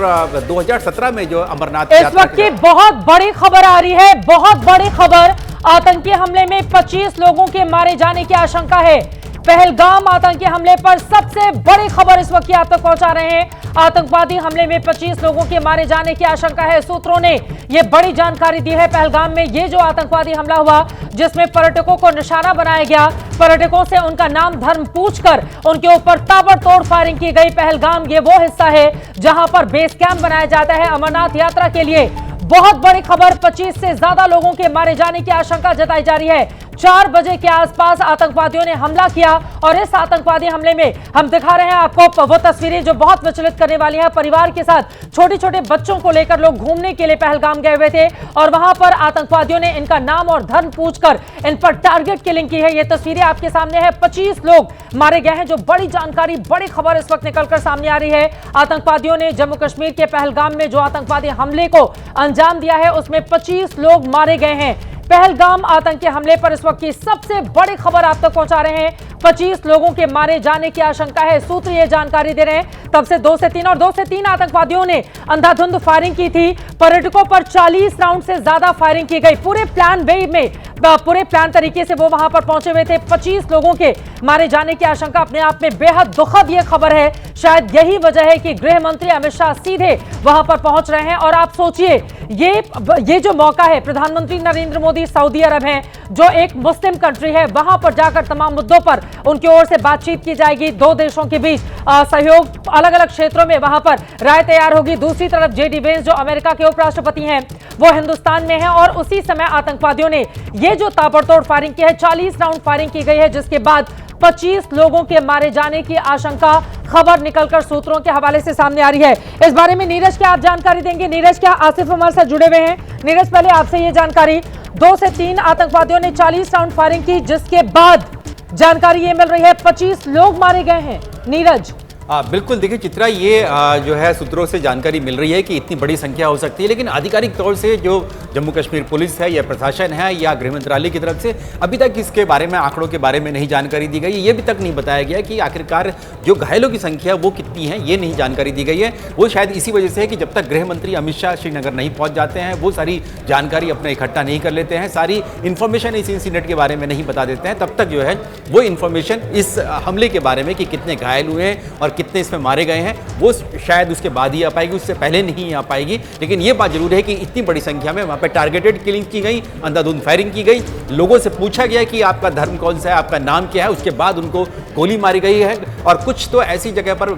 2017 में जो अमरनाथ इस वक्त की बहुत बड़ी खबर आ रही है, बहुत बड़ी खबर। आतंकी हमले में 25 लोगों के मारे जाने की आशंका है। पहलगाम आतंकी हमले पर सबसे बड़ी खबर इस वक्त आप तक पहुंचा रहे हैं। आतंकवादी हमले में 25 लोगों के मारे जाने की आशंका है। सूत्रों ने यह बड़ी जानकारी दी है। पहलगाम में ये जो आतंकवादी हमला हुआ जिसमें पर्यटकों को निशाना बनाया गया, पर्यटकों से उनका नाम धर्म पूछकर उनके ऊपर ताबड़तोड़ फायरिंग की गई। पहलगाम ये वो हिस्सा है जहां पर बेस कैंप बनाया जाता है अमरनाथ यात्रा के लिए। बहुत बड़ी खबर, 25 से ज्यादा लोगों के मारे जाने की आशंका जताई जा रही है। 4 बजे के आसपास आतंकवादियों ने हमला किया और इस आतंकवादी हमले में हम दिखा रहे हैं आपको वो तस्वीरें जो बहुत विचलित करने वाली हैं। परिवार के साथ छोटे छोटे बच्चों को लेकर लोग घूमने के लिए पहलगाम गए हुए थे और वहां पर आतंकवादियों ने इनका नाम और धर्म पूछकर इन पर टारगेट किलिंग की है। ये तस्वीरें आपके सामने है। 25 लोग मारे गए हैं, जो बड़ी जानकारी, बड़ी खबर इस वक्त निकलकर सामने आ रही है। आतंकवादियों ने जम्मू कश्मीर के पहलगाम में जो आतंकवादी हमले को अंजाम दिया है उसमें 25 लोग मारे गए हैं। पहलगाम आतंकी हमले पर इस वक्त की सबसे बड़ी खबर आप तक पहुंचा रहे हैं। 25 लोगों के मारे जाने की आशंका है। सूत्र ये जानकारी दे रहे हैं। तब से 2 से 3 और 2 से 3 आतंकवादियों ने अंधाधुंध फायरिंग की थी। पर्यटकों पर 40 राउंड से ज्यादा फायरिंग की गई। पूरे प्लान वे में, पूरे प्लान तरीके से वो वहां पर पहुंचे हुए थे। 25 लोगों के मारे जाने की आशंका अपने आप में बेहद दुखद ये खबर है। शायद यही वजह है कि गृह मंत्री अमित शाह सीधे वहां पर पहुंच रहे हैं। और आप सोचिए, ये जो मौका है, प्रधानमंत्री नरेंद्र मोदी सऊदी अरब हैं, जो एक मुस्लिम कंट्री है, वहां पर जाकर तमाम मुद्दों पर उनकी ओर से बातचीत की जाएगी। 2 देशों के बीच सहयोग अलग अलग क्षेत्रों में वहां पर राय तैयार होगी। दूसरी तरफ जेडी वेंस जो अमेरिका के उपराष्ट्रपति हैं, वो हिंदुस्तान में है और उसी समय आतंकवादियों ने ये जो ताबड़तोड़ फायरिंग की है, 40 राउंड फायरिंग की गई है, जिसके बाद 25 लोगों के मारे जाने की आशंका खबर निकलकर सूत्रों के हवाले से सामने आ रही है। इस बारे में नीरज क्या आप जानकारी देंगे? नीरज, क्या आसिफ हमारे साथ जुड़े हुए हैं? नीरज, पहले आपसे ये जानकारी, 2 से 3 आतंकवादियों ने 40 राउंड फायरिंग की, जिसके बाद जानकारी ये मिल रही है 25 लोग मारे गए हैं। नीरज, बिल्कुल, देखिए चित्रा, ये जो है सूत्रों से जानकारी मिल रही है कि इतनी बड़ी संख्या हो सकती है, लेकिन आधिकारिक तौर से जो जम्मू कश्मीर पुलिस है या प्रशासन है या गृह मंत्रालय की तरफ से अभी तक इसके बारे में, आंकड़ों के बारे में नहीं जानकारी दी गई है। ये भी तक नहीं बताया गया कि आखिरकार जो घायलों की संख्या वो कितनी है, ये नहीं जानकारी दी गई है। वो शायद इसी वजह से है कि जब तक गृह मंत्री अमित शाह श्रीनगर नहीं पहुंच जाते हैं, वो सारी जानकारी अपने इकट्ठा नहीं कर लेते हैं, सारी इन्फॉर्मेशन इस इंसिडेंट के बारे में नहीं बता देते हैं, तब तक जो है वो इन्फॉर्मेशन इस हमले के बारे में कि कितने घायल हुए हैं और कितने इसमें मारे गए हैं, वो शायद उसके बाद ही आ पाएगी, उससे पहले नहीं आ पाएगी। लेकिन ये बात जरूर है कि इतनी बड़ी संख्या में वहाँ पे टारगेटेड किलिंग की गई, अंधाधुंध फायरिंग की गई, लोगों से पूछा गया कि आपका धर्म कौन सा है, आपका नाम क्या है, उसके बाद उनको गोली मारी गई है। और कुछ तो ऐसी जगह पर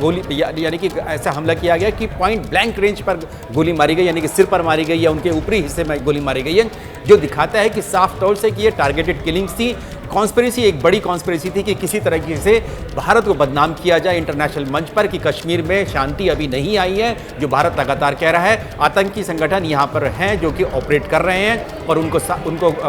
गोली यानी कि ऐसा हमला किया गया कि पॉइंट ब्लैंक रेंज पर गोली मारी गई, यानी कि सिर पर मारी गई या उनके ऊपरी हिस्से में गोली मारी गई है, जो दिखाता है कि साफ तौर से कि ये टारगेटेड किलिंग्स थी। कॉन्स्पिरेसी, एक बड़ी कॉन्स्पिरेसी थी कि किसी तरीके से भारत को बदनाम किया जाए इंटरनेशनल मंच पर कि कश्मीर में शांति अभी नहीं आई है, जो भारत लगातार कह रहा है। आतंकी संगठन यहाँ पर हैं जो कि ऑपरेट कर रहे हैं और उनको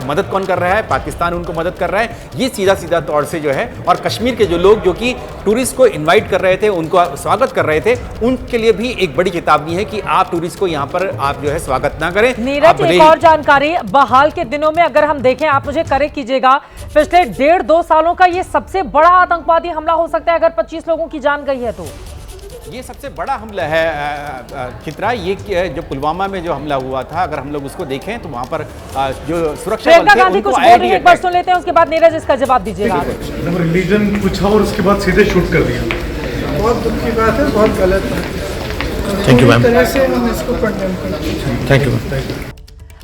मदद कौन कर रहा है? पाकिस्तान उनको मदद कर रहा है। ये सीधा तौर से जो है, और कश्मीर के जो लोग जो कि टूरिस्ट को इन्वाइट कर रहे थे, उनको स्वागत कर रहे थे, उनके लिए भी एक बड़ी चेतावनी है कि आप टूरिस्ट को यहाँ पर आप जो है स्वागत ना करें। नीरज, एक और जानकारी, बहाल के दिनों में अगर हम देखें, आप मुझे करेक्ट कीजिएगा, पिछले 1.5-2 सालों का ये सबसे बड़ा आतंकवादी हमला हो सकता है अगर 25 लोगों की जान गई है तो। ये सबसे बड़ा हमला है चित्रा। ये जो पुलवामा में जो हमला हुआ था, अगर हम लोग उसको देखें तो वहां पर जो सुरक्षा बल थे उनको कुछ बोल रही है, एक बार सुन लेते हैं, उसके बाद नीरज इसका जवाब दीजिएगा। रिलीजन पूछा और उसके बाद सीधे शूट कर दिया। बहुत दुख की बात है, बहुत गलत है। Thank you ma'am. तरह से हम इसको कंडेम करते हैं। Thank you.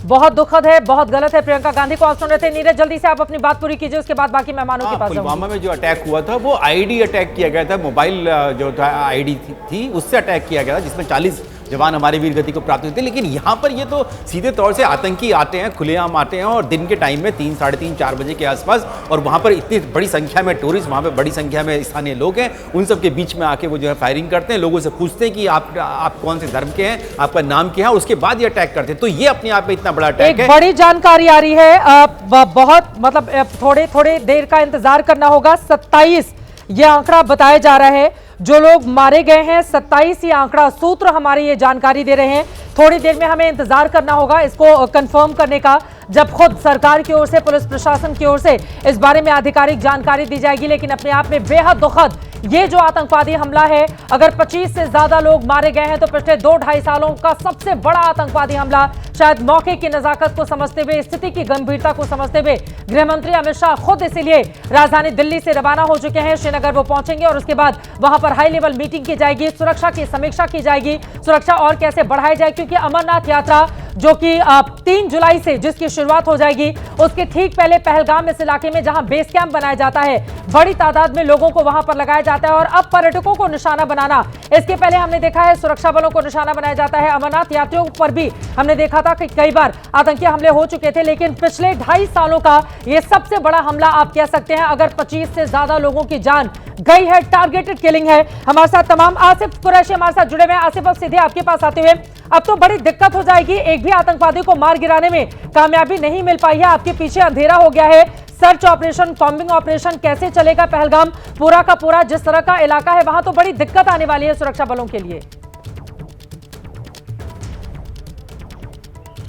बहुत दुखद है, बहुत गलत है। प्रियंका गांधी को आप सुन रहे थे। नीरज, जल्दी से आप अपनी बात पूरी कीजिए, उसके बाद बाकी मेहमानों के पास। पुलवामा में जो अटैक हुआ था वो आईडी अटैक किया गया था, मोबाइल जो था आईडी थी उससे अटैक किया गया था, जिसमें 40 जवान हमारे वीर गति को प्राप्त हुए थे। लेकिन यहाँ पर ये तो सीधे तौर से आतंकी आते हैं, खुलेआम आते हैं, और दिन के टाइम में 3, साढ़े 3, 4 बजे के आसपास, और वहाँ पर इतनी बड़ी संख्या में टूरिस्ट, वहाँ पर बड़ी संख्या में स्थानीय लोग हैं, उन सब के बीच में आके वो जो है फायरिंग करते हैं, लोगों से पूछते हैं कि आप कौन से धर्म के हैं, आपका नाम क्या है, उसके बाद ये अटैक करते हैं। तो ये अपने आप में इतना बड़ा अटैक है। बड़ी जानकारी आ रही है, बहुत मतलब थोड़े देर का इंतजार करना होगा। 27 ये आंकड़ा बताया जा रहा है, जो लोग मारे गए हैं 27 ये आंकड़ा, सूत्र हमारी ये जानकारी दे रहे हैं। थोड़ी देर में हमें इंतजार करना होगा इसको कंफर्म करने का, जब खुद सरकार की ओर से, पुलिस प्रशासन की ओर से इस बारे में आधिकारिक जानकारी दी जाएगी। लेकिन अपने आप में बेहद दुखद ये जो आतंकवादी हमला है, अगर 25 से ज्यादा लोग मारे गए हैं तो पिछले 2-2.5 सालों का सबसे बड़ा आतंकवादी हमला। शायद मौके की नजाकत को समझते हुए, स्थिति की गंभीरता को समझते हुए गृह मंत्री अमित शाह खुद इसीलिए राजधानी दिल्ली से रवाना हो चुके हैं। श्रीनगर वो पहुंचेंगे और उसके बाद वहां पर हाई लेवल मीटिंग की जाएगी, सुरक्षा की समीक्षा की जाएगी, सुरक्षा और कैसे बढ़ाई जाए, क्योंकि अमरनाथ यात्रा जो कि 3 जुलाई से जिसकी शुरुआत हो जाएगी, उसके ठीक पहले पहलगाम इस इलाके में जहां बेस कैंप बनाया जाता है, बड़ी तादाद में लोगों को वहां पर लगाया जाता है। और अब पर्यटकों को निशाना बनाना, इसके पहले हमने देखा है सुरक्षा बलों को निशाना बनाया जाता है। अमरनाथ यात्रियों पर भी हमने देखा था कि कई बार आतंकी हमले हो चुके थे, लेकिन पिछले 2.5 सालों का यह सबसे बड़ा हमला आप कह सकते हैं। अगर 25 से ज्यादा लोगों की जान गई है, टारगेटेड किलिंग है। हमारे साथ तमाम आसिफ कुरैशी हमारे साथ जुड़े हुए हैं। आसिफ, अब सीधे आपके पास आते हुए, अब तो बड़ी दिक्कत हो जाएगी, एक भी आतंकवादी को मार गिराने में कामयाबी नहीं मिल पाई है, आपके पीछे अंधेरा हो गया है। सर्च ऑपरेशन, कॉम्बिंग ऑपरेशन कैसे चलेगा? पहलगाम पूरा का पूरा जिस तरह का इलाका है, वहां तो बड़ी दिक्कत आने वाली है सुरक्षा बलों के लिए।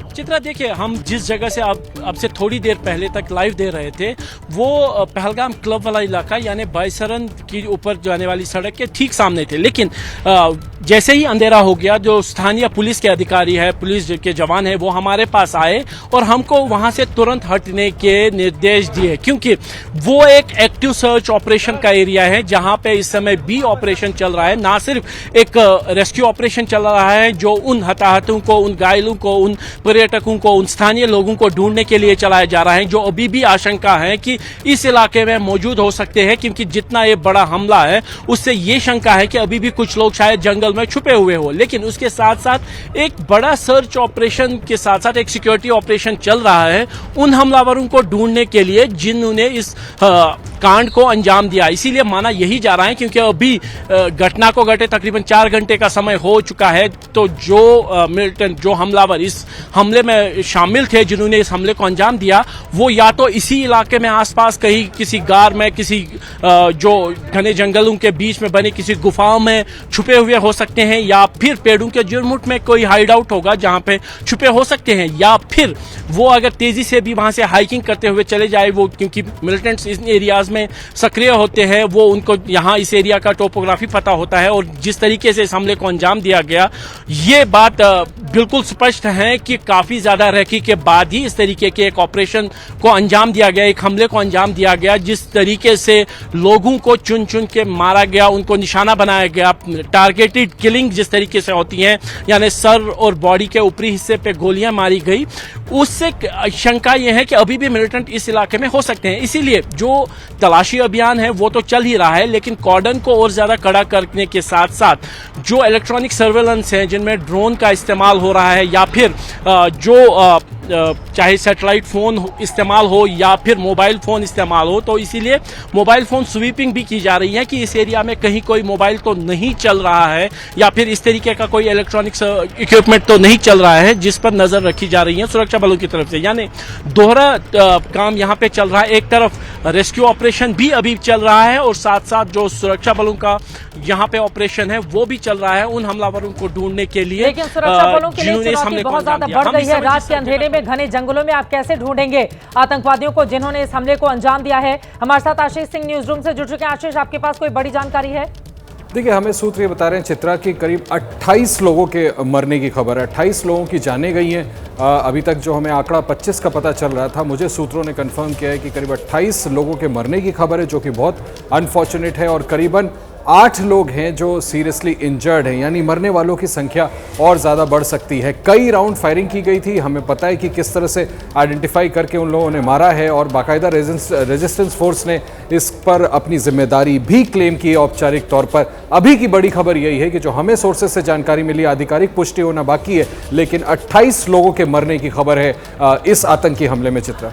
चित्रा, देखिए, हम जिस जगह से अब से थोड़ी देर पहले तक लाइव दे रहे थे, वो पहलगाम क्लब वाला इलाका यानी बाईसरन की ऊपर जाने वाली सड़क के ठीक सामने थे। लेकिन जैसे ही अंधेरा हो गया, जो स्थानीय पुलिस के अधिकारी है, पुलिस के जवान है, वो हमारे पास आए और हमको वहां से तुरंत हटने के निर्देश दिए, क्योंकि वो एक एक्टिव सर्च ऑपरेशन का एरिया है, जहां पे इस समय बी ऑपरेशन चल रहा है। ना सिर्फ एक रेस्क्यू ऑपरेशन चल रहा है जो उन हताहतों को, उन घायलों को, उन पर्यटकों को, उन स्थानीय लोगों को ढूंढने के लिए चलाया जा रहा है, जो अभी भी आशंका है कि इस इलाके में मौजूद हो सकते हैं, क्योंकि जितना ये बड़ा हमला है उससे ये शंका है कि अभी भी कुछ लोग शायद जंगल में छुपे हुए हो। लेकिन उसके साथ साथ एक बड़ा सर्च ऑपरेशन के साथ साथ एक सिक्योरिटी ऑपरेशन चल रहा है उन हमलावरों को ढूंढने के लिए जिन्होंने इस कांड को अंजाम दिया। इसीलिए माना यही जा रहा है, क्योंकि अभी घटना को घटे तकरीबन 4 घंटे का समय हो चुका है, तो जो मिलिटेंट, जो हमलावर इस हमले हमले में शामिल थे, जिन्होंने इस हमले को अंजाम दिया, वो या तो इसी इलाके में आसपास कहीं किसी गार में, किसी जो घने जंगलों के बीच में बने किसी गुफाओं में छुपे हुए हो सकते हैं, या फिर पेड़ों के झुरमुट में कोई हाइड आउट होगा जहां पे छुपे हो सकते हैं, या फिर वो अगर तेजी से भी वहां से हाइकिंग करते हुए चले जाए, वो क्योंकि मिलिटेंट्स इन एरियाज में सक्रिय होते हैं, वो उनको यहाँ इस एरिया का टोपोग्राफी पता होता है, और जिस तरीके से इस हमले को अंजाम दिया गया, ये बात बिल्कुल स्पष्ट है कि काफी ज्यादा रेकी के बाद ही इस तरीके के एक ऑपरेशन को अंजाम दिया गया, एक हमले को अंजाम दिया गया। जिस तरीके से लोगों को चुन चुन के मारा गया, उनको निशाना बनाया गया, टारगेटेड किलिंग जिस तरीके से होती है, यानी सर और बॉडी के ऊपरी हिस्से पे गोलियां मारी गई, उससे शंका यह है कि अभी भी मिलिटेंट इस इलाके में हो सकते हैं। इसीलिए जो तलाशी अभियान है वो तो चल ही रहा है, लेकिन कॉर्डन को और ज्यादा कड़ा करने के साथ साथ जो इलेक्ट्रॉनिक सर्वेलेंस है, जिनमें ड्रोन का इस्तेमाल हो रहा है, या फिर जो चाहे सैटेलाइट फोन इस्तेमाल हो या फिर मोबाइल फोन इस्तेमाल हो, तो इसीलिए मोबाइल फोन स्वीपिंग भी की जा रही है कि इस एरिया में कहीं कोई मोबाइल तो नहीं चल रहा है, या फिर इस तरीके का कोई इलेक्ट्रॉनिक्स इक्विपमेंट तो नहीं चल रहा है, जिस पर नजर रखी जा रही है सुरक्षा बलों की तरफ से। यानी दोहरा काम यहाँ पे चल रहा है, एक तरफ रेस्क्यू ऑपरेशन भी अभी चल रहा है, और साथ साथ जो सुरक्षा बलों का यहाँ पे ऑपरेशन है वो भी चल रहा है उन हमलावरों को ढूंढने के लिए। लेकिन सुरक्षा बलों के लिए चुनौती बहुत ज्यादा बढ़ गई है। रात के अंधेरे में घने जंगलों में आप कैसे ढूंढेंगे आतंकवादियों को जिन्होंने इस हमले को अंजाम दिया है? हमारे साथ आशीष सिंह न्यूज रूम से जुड़ चुके हैं। आशीष, आपके पास कोई बड़ी जानकारी है? देखिए, हमें सूत्र ये बता रहे हैं चित्रा की करीब 28 लोगों के मरने की खबर है, 28 लोगों की जानें गई हैं। अभी तक जो हमें आंकड़ा 25 का पता चल रहा था, मुझे सूत्रों ने कंफर्म किया है कि करीब 28 लोगों के मरने की खबर है, जो कि बहुत अनफॉर्चुनेट है, और करीबन 8 लोग हैं जो सीरियसली इंजर्ड हैं, यानी मरने वालों की संख्या और ज़्यादा बढ़ सकती है। कई राउंड फायरिंग की गई थी, हमें पता है कि किस तरह से आइडेंटिफाई करके उन लोगों ने मारा है, और बाकायदा रेजिस्टेंस फोर्स ने इस पर अपनी जिम्मेदारी भी क्लेम की है औपचारिक तौर पर। अभी की बड़ी खबर यही है कि जो हमें सोर्सेज से जानकारी मिली, आधिकारिक पुष्टि होना बाकी है, लेकिन 28 लोगों के मरने की खबर है इस आतंकी हमले में। चित्रा,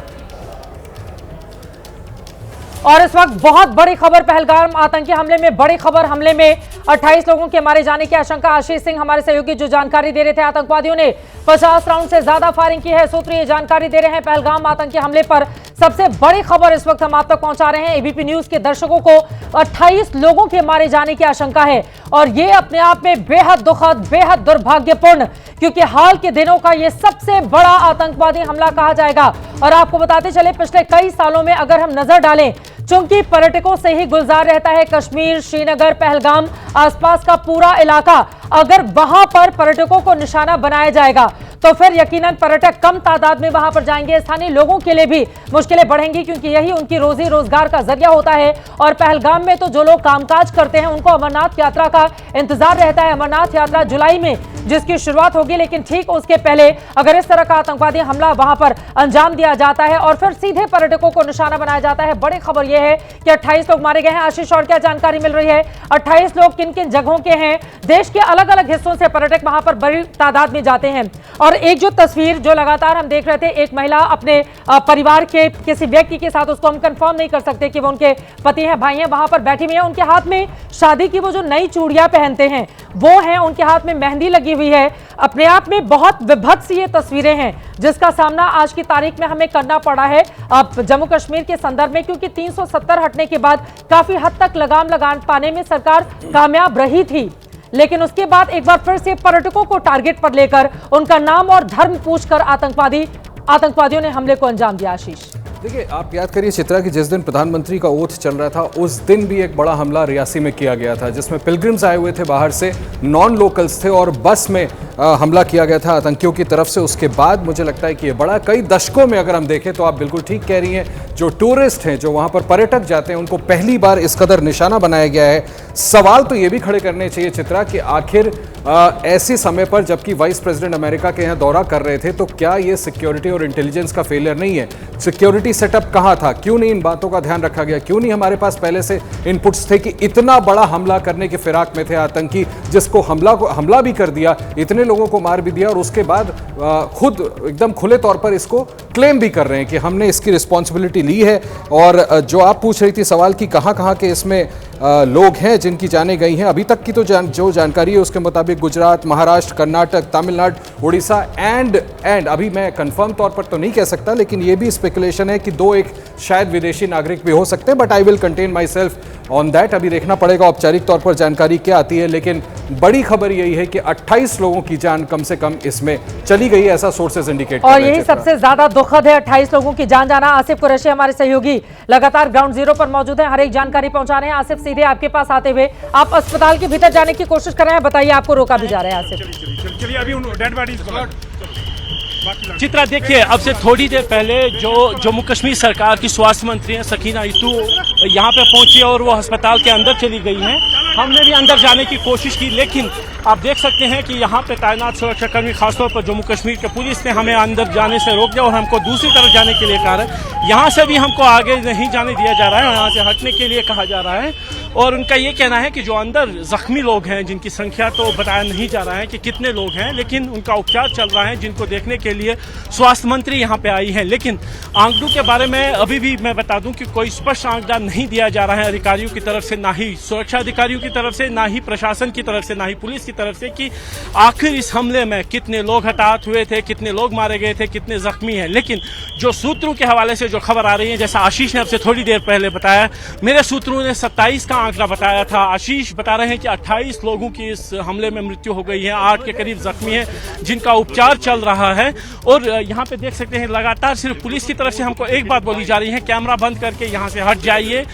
और इस वक्त बहुत बड़ी खबर, पहलगाम आतंकी हमले में बड़ी खबर, हमले में 28 लोगों के मारे जाने की आशंका। आशीष सिंह हमारे सहयोगी जो जानकारी दे रहे थे, आतंकवादियों ने 50 राउंड से ज्यादा फायरिंग की है, सूत्र ये जानकारी दे रहे हैं। पहलगाम आतंकी हमले पर सबसे बड़ी खबर इस वक्त हम आप तक पहुंचा रहे हैं। एबीपी न्यूज के दर्शकों को 28 लोगों के मारे जाने की आशंका है, और ये अपने आप में बेहद दुखद, बेहद दुर्भाग्यपूर्ण, क्योंकि हाल के दिनों का ये सबसे बड़ा आतंकवादी हमला कहा जाएगा। और आपको बताते चले, पिछले कई सालों में अगर हम नजर डालें, चूंकि पर्यटकों से ही गुलजार रहता है कश्मीर, श्रीनगर, पहलगाम, आसपास का पूरा इलाका, अगर वहां पर पर्यटकों को निशाना बनाया जाएगा तो फिर यकीनन पर्यटक कम तादाद में वहां पर जाएंगे। स्थानीय लोगों के लिए भी मुश्किलें बढ़ेंगी, क्योंकि यही उनकी रोजी रोजगार का जरिया होता है। और पहलगाम में तो जो लोग कामकाज करते हैं उनको अमरनाथ यात्रा का इंतजार रहता है। अमरनाथ यात्रा जुलाई में जिसकी शुरुआत होगी, लेकिन ठीक उसके पहले अगर इस तरह का आतंकवादी हमला वहां पर अंजाम दिया जाता है और फिर सीधे पर्यटकों को निशाना बनाया जाता है। बड़ी खबर यह है कि 28 लोग मारे गए हैं। आशीष, और क्या जानकारी मिल रही है? 28 लोग किन किन जगहों के हैं? देश के अलग अलग हिस्सों से पर्यटक वहां पर बड़ी तादाद में जाते हैं। और एक जो तस्वीर जो लगातार हम देख रहे थे, एक महिला अपने परिवार के किसी व्यक्ति के साथ, उसको हम कंफर्म नहीं कर सकते कि वो उनके पति हैं, भाई हैं, वहां पर बैठी हुई है। उनके हाथ में शादी की वो जो नई चूड़ियां पहनते हैं वो हैं, उनके हाथ में मेहंदी लगी हुई है। अपने आप में बहुत विभत्स ये तस्वीरें हैं जिसका सामना आज की तारीख में हमें करना पड़ा है अब जम्मू कश्मीर के संदर्भ में, क्योंकि 370 हटने के बाद काफी हद तक लगाम लगा पाने में सरकार कामयाब रही थी, लेकिन उसके बाद एक बार फिर से पर्यटकों को टारगेट पर लेकर उनका नाम और धर्म पूछकर आतंकवादियों ने हमले को अंजाम दिया। आशीष, देखिए, आप याद करिए चित्रा कि जिस दिन प्रधानमंत्री का ओथ चल रहा था, उस दिन भी एक बड़ा हमला रियासी में किया गया था, जिसमें पिलग्रिम्स आए हुए थे बाहर से, नॉन लोकल्स थे, और बस में हमला किया गया था आतंकियों की तरफ से। उसके बाद मुझे लगता है कि ये बड़ा, कई दशकों में अगर हम देखें तो आप बिल्कुल ठीक कह रही हैं, जो टूरिस्ट हैं, जो वहाँ पर पर्यटक जाते हैं, उनको पहली बार इस कदर निशाना बनाया गया है। सवाल तो ये भी खड़े करने चाहिए चित्रा कि आखिर ऐसे समय पर जबकि वाइस प्रेसिडेंट अमेरिका के यहाँ दौरा कर रहे थे, तो क्या ये सिक्योरिटी और इंटेलिजेंस का फेलियर नहीं है? सिक्योरिटी सेटअप कहाँ था? क्यों नहीं इन बातों का ध्यान रखा गया? क्यों नहीं हमारे पास पहले से इनपुट्स थे कि इतना बड़ा हमला करने के फिराक में थे आतंकी, जिसको हमला भी कर दिया, इतने लोगों को मार भी दिया, और उसके बाद खुद एकदम खुले तौर पर इसको क्लेम भी कर रहे हैं कि हमने इसकी रिस्पॉन्सिबिलिटी ली है। और जो आप पूछ रही थी सवाल कि कहाँ के इसमें लोग हैं जिनकी जानें गई हैं, अभी तक की तो जो जानकारी है उसके मुताबिक गुजरात, महाराष्ट्र, कर्नाटक, तमिलनाडु, उड़ीसा एंड अभी मैं कंफर्म तौर पर तो नहीं कह सकता, लेकिन ये भी स्पेकुलेशन है कि 2 एक शायद विदेशी नागरिक भी हो सकते हैं, but I will contain my self on that. अभी देखना पड़ेगा औपचारिक तौर पर जानकारी क्या आती है, लेकिन बड़ी खबर यही है कि 28 लोगों की जान कम से कम इसमें चली गई है, ऐसा सोर्सेज इंडिकेट कर रहे हैं। और यही सबसे ज्यादा दुखद है, 28 लोगों की जान जाना। आसिफ कुरैशी हमारे सहयोगी लगातार ग्राउंड जीरो पर मौजूद हैं, हर एक जानकारी पहुंचा रहे हैं। आसिफ, सीधे आपके पास आते हुए आप अस्पताल के भीतर जाने की कोशिश कर रहे हैं, बताइए आपको रोका भी जा रहा है। आसिफ, चलिए अभी डेड बॉडीज चित्रा देखिए, अब से थोड़ी देर पहले जो जम्मू कश्मीर सरकार की स्वास्थ्य मंत्री हैं सकीना इतू यहाँ पे पहुंची और वो अस्पताल के अंदर चली गई हैं। हमने भी अंदर जाने की कोशिश की, लेकिन आप देख सकते हैं कि यहाँ पे तैनात सुरक्षाकर्मी, खासतौर पर जम्मू कश्मीर के पुलिस ने हमें अंदर जाने से रोक दिया और हमको दूसरी तरफ जाने के लिए कहा है। यहाँ से भी हमको आगे नहीं जाने दिया जा रहा है, यहाँ से हटने के लिए कहा जा रहा है। और उनका ये कहना है कि जो अंदर जख्मी लोग हैं, जिनकी संख्या तो बताया नहीं जा रहा है कि कितने लोग हैं, लेकिन उनका उपचार चल रहा है, जिनको देखने के लिए स्वास्थ्य मंत्री यहाँ पे आई हैं। लेकिन आंकड़ों के बारे में अभी भी मैं बता दूं कि कोई स्पष्ट आंकड़ा नहीं दिया जा रहा है अधिकारियों की तरफ से, ना ही सुरक्षा अधिकारियों की तरफ से, ना ही प्रशासन की तरफ से, ना ही पुलिस की तरफ से, कि आखिर इस हमले में कितने लोग हताहत हुए थे, कितने लोग मारे गए थे, कितने जख्मी हैं। लेकिन जो सूत्रों के हवाले से जो खबर आ रही है, जैसा आशीष ने अब से थोड़ी देर पहले बताया, मेरे सूत्रों ने 27 का आंकड़ा बताया था, आशीष बता रहे हैं कि 28 लोगों की इस हमले में मृत्यु हो गई है, 8 के करीब जख्मी हैं जिनका उपचार चल रहा है। और यहाँ पे देख सकते हैं लगातार सिर्फ पुलिस की तरफ से हमको एक बात बोली जा रही है, कैमरा बंद करके यहाँ से हट जाइए,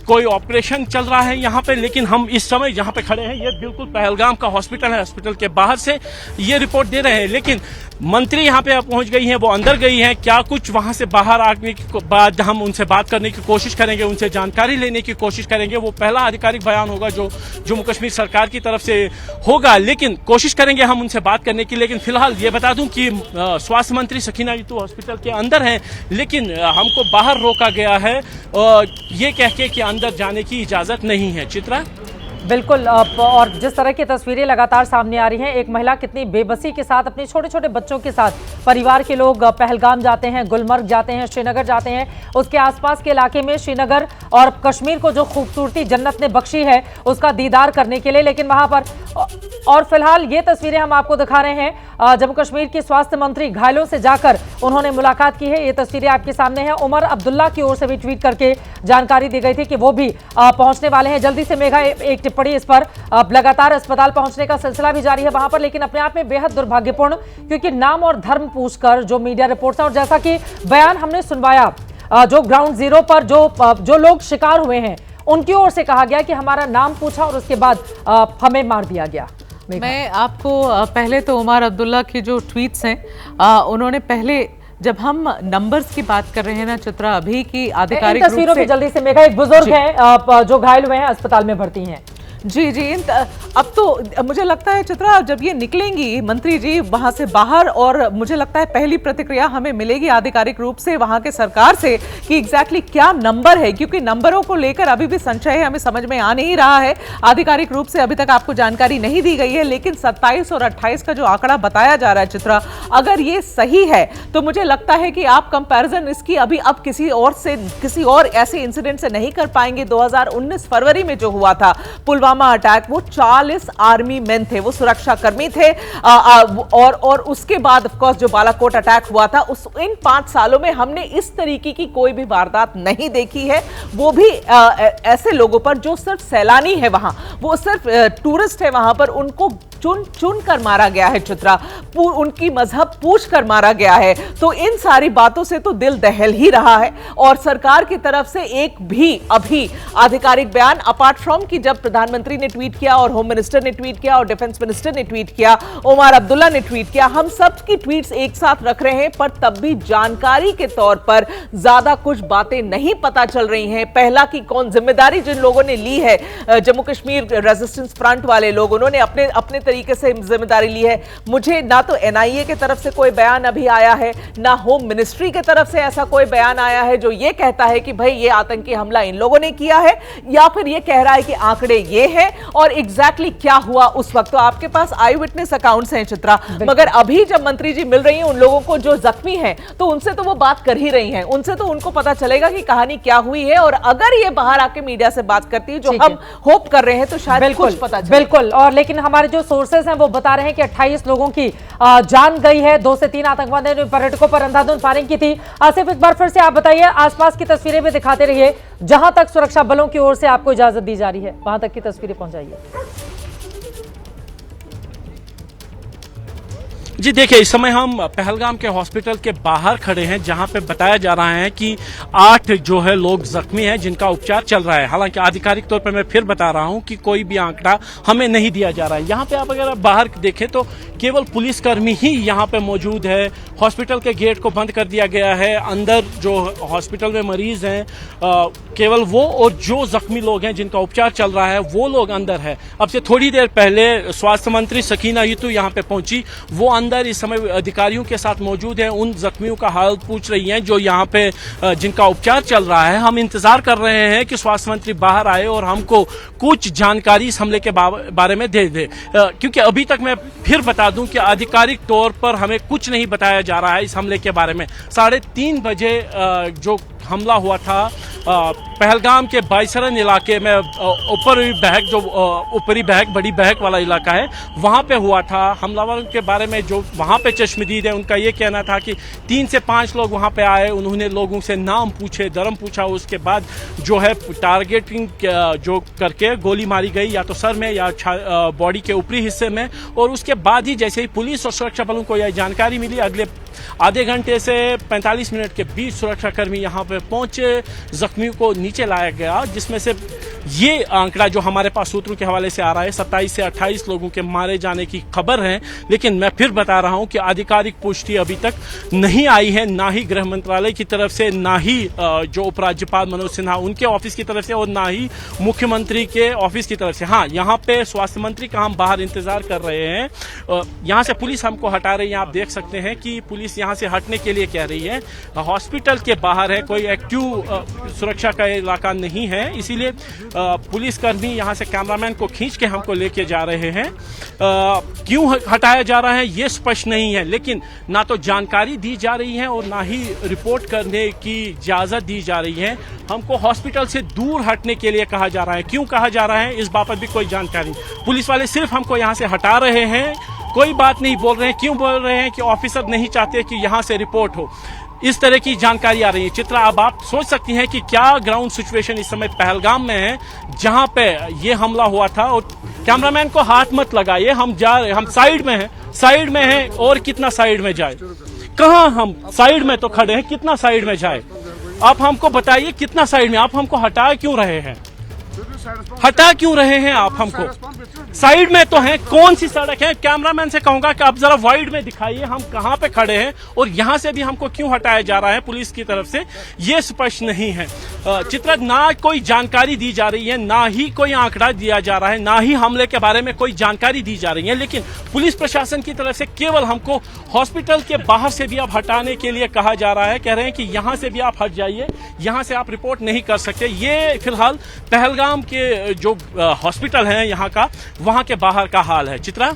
कोई ऑपरेशन चल रहा है यहाँ पे। लेकिन हम इस समय जहाँ पे खड़े हैं ये बिल्कुल पहलगाम का हॉस्पिटल है, हॉस्पिटल के बाहर से ये रिपोर्ट दे रहे हैं। लेकिन मंत्री यहाँ पे पहुँच गई हैं, वो अंदर गई हैं, क्या कुछ वहाँ से बाहर आने के बाद हम उनसे बात करने की कोशिश करेंगे, उनसे जानकारी लेने की कोशिश करेंगे। वो पहला आधिकारिक बयान होगा जो जम्मू कश्मीर सरकार की तरफ से होगा, लेकिन कोशिश करेंगे हम उनसे बात करने की। लेकिन फिलहाल ये बता दूं कि स्वास्थ्य मंत्री सकीना इतू हॉस्पिटल के अंदर हैं, लेकिन हमको बाहर रोका गया है ये कह के कि अंदर जाने की इजाजत नहीं है। चित्रा, बिल्कुल। और जिस तरह की तस्वीरें लगातार सामने आ रही हैं, एक महिला कितनी बेबसी के साथ अपने छोटे छोटे बच्चों के साथ, परिवार के लोग पहलगाम जाते हैं, गुलमर्ग जाते हैं, श्रीनगर जाते हैं, उसके आसपास के इलाके में श्रीनगर और कश्मीर को जो खूबसूरती जन्नत ने बख्शी है उसका दीदार करने के लिए। लेकिन वहां पर और फिलहाल ये तस्वीरें हम आपको दिखा रहे हैं, जम्मू कश्मीर के स्वास्थ्य मंत्री घायलों से जाकर उन्होंने मुलाकात की है। ये तस्वीरें आपके सामने हैं। उमर अब्दुल्ला की ओर से भी ट्वीट करके जानकारी दी गई थी कि वो भी पहुंचने वाले हैं जल्दी से। मेघा, एक टिप्पणी इस पर, लगातार अस्पताल पहुंचने का सिलसिला भी जारी है वहां पर, लेकिन अपने आप में बेहद दुर्भाग्यपूर्ण, क्योंकि नाम और धर्म पूछकर जो मीडिया रिपोर्ट्स और जैसा कि बयान हमने सुनवाया, जो ग्राउंड जीरो पर जो लोग शिकार हुए हैं उनकी ओर से कहा गया कि हमारा नाम पूछा और उसके बाद हमें मार दिया गया। मैं आपको पहले तो उमर अब्दुल्ला की जो ट्वीट्स हैं, उन्होंने पहले, जब हम नंबर्स की बात कर रहे हैं ना चित्रा, अभी की आधिकारिक तस्वीरों में जल्दी से मेघा, एक बुजुर्ग हैं जो घायल हुए हैं, अस्पताल में भर्ती हैं। जी, अब तो मुझे लगता है चित्रा, जब ये निकलेंगी मंत्री जी वहां से बाहर, और मुझे लगता है पहली प्रतिक्रिया हमें मिलेगी आधिकारिक रूप से वहां के सरकार से कि एग्जैक्टली क्या नंबर है, क्योंकि नंबरों को लेकर अभी भी संशय है, हमें समझ में आ नहीं रहा है। आधिकारिक रूप से अभी तक आपको जानकारी नहीं दी गई है, लेकिन 27 और 28 का जो आंकड़ा बताया जा रहा है चित्रा, अगर ये सही है तो मुझे लगता है कि आप कंपैरिजन इसकी अभी अब किसी और ऐसे इंसिडेंट से नहीं कर पाएंगे। 2019 फरवरी में जो हुआ था पुलवामा अटैक, वो 40 आर्मी मैन थे, वो सुरक्षा कर्मी थे, और उसके बाद ऑफ कोर्स जो बालाकोट अटैक हुआ था, इन 5 सालों में हमने इस तरीके की कोई भी वारदात नहीं देखी है। वो भी ऐसे लोगों पर जो सिर्फ सैलानी है, वहां वो सिर्फ टूरिस्ट है, वहां पर उनको चुन कर मारा गया है चित्रा, उनकी मजहब पूछ कर मारा गया है। तो इन सारी बातों से तो दिल दहल ही रहा है, और सरकार की तरफ से एक भी अभी आधिकारिक बयान, अपार्ट फ्रॉम कि जब प्रधानमंत्री ने ट्वीट किया और होम मिनिस्टर ने ट्वीट किया और डिफेंस मिनिस्टर ने ट्वीट किया, उमर अब्दुल्ला ने ट्वीट किया, हम सब की ट्वीट्स एक साथ रख रहे हैं, पर तब भी जानकारी के तौर पर ज्यादा कुछ बातें नहीं पता चल रही हैं। पहला कि कौन जिम्मेदारी जिन लोगों ने ली है, जम्मू कश्मीर रेजिस्टेंस फ्रंट वाले लोग, उन्होंने अपने तरीके से जिम्मेदारी ली है। मुझे ना तो एनआईए की तरफ से कोई बयान अभी आया है, ना होम मिनिस्ट्री की तरफ से ऐसा कोई बयान आया है जो ये कहता है कि भाई ये आतंकी हमला इन लोगों ने किया है, या फिर ये कह रहा है कि आंकड़े ये हैं और एग्जैक्टली क्या हुआ उस वक्त। तो आपके पास आई विटनेस अकाउंट्स हैं चित्रा, मगर अभी जब मंत्री जी मिल रही हैं उन लोगों को जो जख्मी हैं तो उनसे तो वो बात कर ही रही हैं, उनसे तो उनको पता चलेगा कि कहानी क्या हुई है, और अगर ये बाहर आके मीडिया से बात करती है जो हम होप कर रहे हैं तो शायद कुछ पता चले। बिल्कुल, और लेकिन हमारे जो सोर्सेस हैं वो बता रहे हैं कि 28 लोगों की जान गई है। 2 से 3 आतंकवादियों ने पर्यटकों पर अंधाधुंध फायरिंग की थी। आसिफ, एक बार फिर से आप बताइए, आसपास की तस्वीरें भी दिखाते रहिए, जहां तक सुरक्षा बलों की ओर से आपको इजाजत दी जा रही है वहां तक की तस्वीरें पहुंचाइए। जी देखिए, इस समय हम पहलगाम के हॉस्पिटल के बाहर खड़े हैं, जहां पे बताया जा रहा है कि 8 जो है लोग जख्मी हैं जिनका उपचार चल रहा है। हालांकि आधिकारिक तौर पे मैं फिर बता रहा हूं कि कोई भी आंकड़ा हमें नहीं दिया जा रहा है। यहाँ पे आप अगर बाहर देखें तो केवल पुलिसकर्मी ही यहाँ पे मौजूद है। हॉस्पिटल के गेट को बंद कर दिया गया है। अंदर जो हॉस्पिटल में मरीज हैं केवल वो, और जो जख्मी लोग हैं जिनका उपचार चल रहा है वो लोग अंदर है। अब से थोड़ी देर पहले स्वास्थ्य मंत्री सकीना यतू यहाँ पे पहुंची, वो अंदर इस समय अधिकारियों के साथ मौजूद है, उन जख्मियों का हाल पूछ रही हैं जो यहाँ पे जिनका उपचार चल रहा है। हम इंतजार कर रहे हैं कि स्वास्थ्य मंत्री बाहर आए और हमको कुछ जानकारी इस हमले के बारे में दे दे, क्योंकि अभी तक मैं फिर बता दूं कि आधिकारिक तौर पर हमें कुछ नहीं बताया जा रहा है इस हमले के बारे में। 3:30 बजे जो हमला हुआ था पहलगाम के बाइसरन इलाके में, ऊपरी बहक बड़ी बहक वाला इलाका है, वहां पे हुआ था। हमलावरों के बारे में जो वहां पे चश्मदीद है उनका ये कहना था कि 3 से 5 लोग वहां पे आए, उन्होंने लोगों से नाम पूछे, धर्म पूछा, उसके बाद जो है टारगेटिंग जो करके गोली मारी गई, या तो सर में या बॉडी के ऊपरी हिस्से में। और उसके बाद ही जैसे ही पुलिस और सुरक्षा बलों को यह जानकारी मिली, अगले आधे घंटे से 45 मिनट के बीच सुरक्षाकर्मी यहाँ पे पहुंचे, जख्मियों को नीचे लाया गया, जिसमें से ये आंकड़ा जो हमारे पास सूत्रों के हवाले से आ रहा है 27 से 28 लोगों के मारे जाने की खबर है। लेकिन मैं फिर बता रहा हूं कि आधिकारिक पुष्टि अभी तक नहीं आई है, ना ही गृह मंत्रालय की तरफ से, ना ही जो उपराज्यपाल मनोज सिन्हा उनके ऑफिस की तरफ से, और ना ही मुख्यमंत्री के ऑफिस की तरफ से। हाँ, यहाँ पे स्वास्थ्य मंत्री का हम बाहर इंतजार कर रहे हैं। यहाँ से पुलिस हमको हटा रही है, आप देख सकते हैं कि पुलिस यहाँ से हटने के लिए कह रही है। हॉस्पिटल के बाहर है, कोई एक्टिव सुरक्षा का इलाका नहीं है, इसीलिए पुलिसकर्मी यहाँ से कैमरामैन को खींच के हमको लेके जा रहे हैं। क्यों हटाया जा रहा है ये स्पष्ट नहीं है, लेकिन ना तो जानकारी दी जा रही है और ना ही रिपोर्ट करने की इजाजत दी जा रही है। हमको हॉस्पिटल से दूर हटने के लिए कहा जा रहा है। क्यों कहा जा रहा है इस बाबत भी कोई जानकारी। पुलिस वाले सिर्फ हमको यहाँ से हटा रहे हैं, कोई बात नहीं बोल रहे हैं। क्यों बोल रहे हैं कि ऑफिसर नहीं चाहते कि यहाँ से रिपोर्ट हो, इस तरह की जानकारी आ रही है। चित्रा, अब आप सोच सकती हैं कि क्या ग्राउंड सिचुएशन इस समय पहलगाम में है, जहां पे ये हमला हुआ था। और कैमरामैन को हाथ मत लगाइए, हम साइड में हैं और कितना साइड में जाए, कहां हम साइड में तो खड़े हैं, कितना साइड में जाए आप हमको बताइए, कितना साइड में। आप हमको हटा क्यों रहे हैं आप हमको? साइड में तो हैं, कौन सी सड़क है? कैमरामैन से कहूंगा कि आप जरा वाइड में दिखाइए हम कहां पे खड़े हैं, और यहां से भी हमको क्यों हटाया जा रहा है पुलिस की तरफ से, ये स्पष्ट नहीं है। चित्रा, ना कोई जानकारी दी जा रही है, ना ही कोई आंकड़ा दिया जा रहा है, ना ही हमले के बारे में कोई जानकारी दी जा रही है। लेकिन पुलिस प्रशासन की तरफ से केवल हमको हॉस्पिटल के बाहर से भी आप हटाने के लिए कहा जा रहा है। कह रहे हैं कि यहां से भी आप हट जाइए, यहां से आप रिपोर्ट नहीं कर सकते। ये फिलहाल पहलगाम के जो हॉस्पिटल है यहाँ का, वहां के बाहर का हाल है। चित्रा,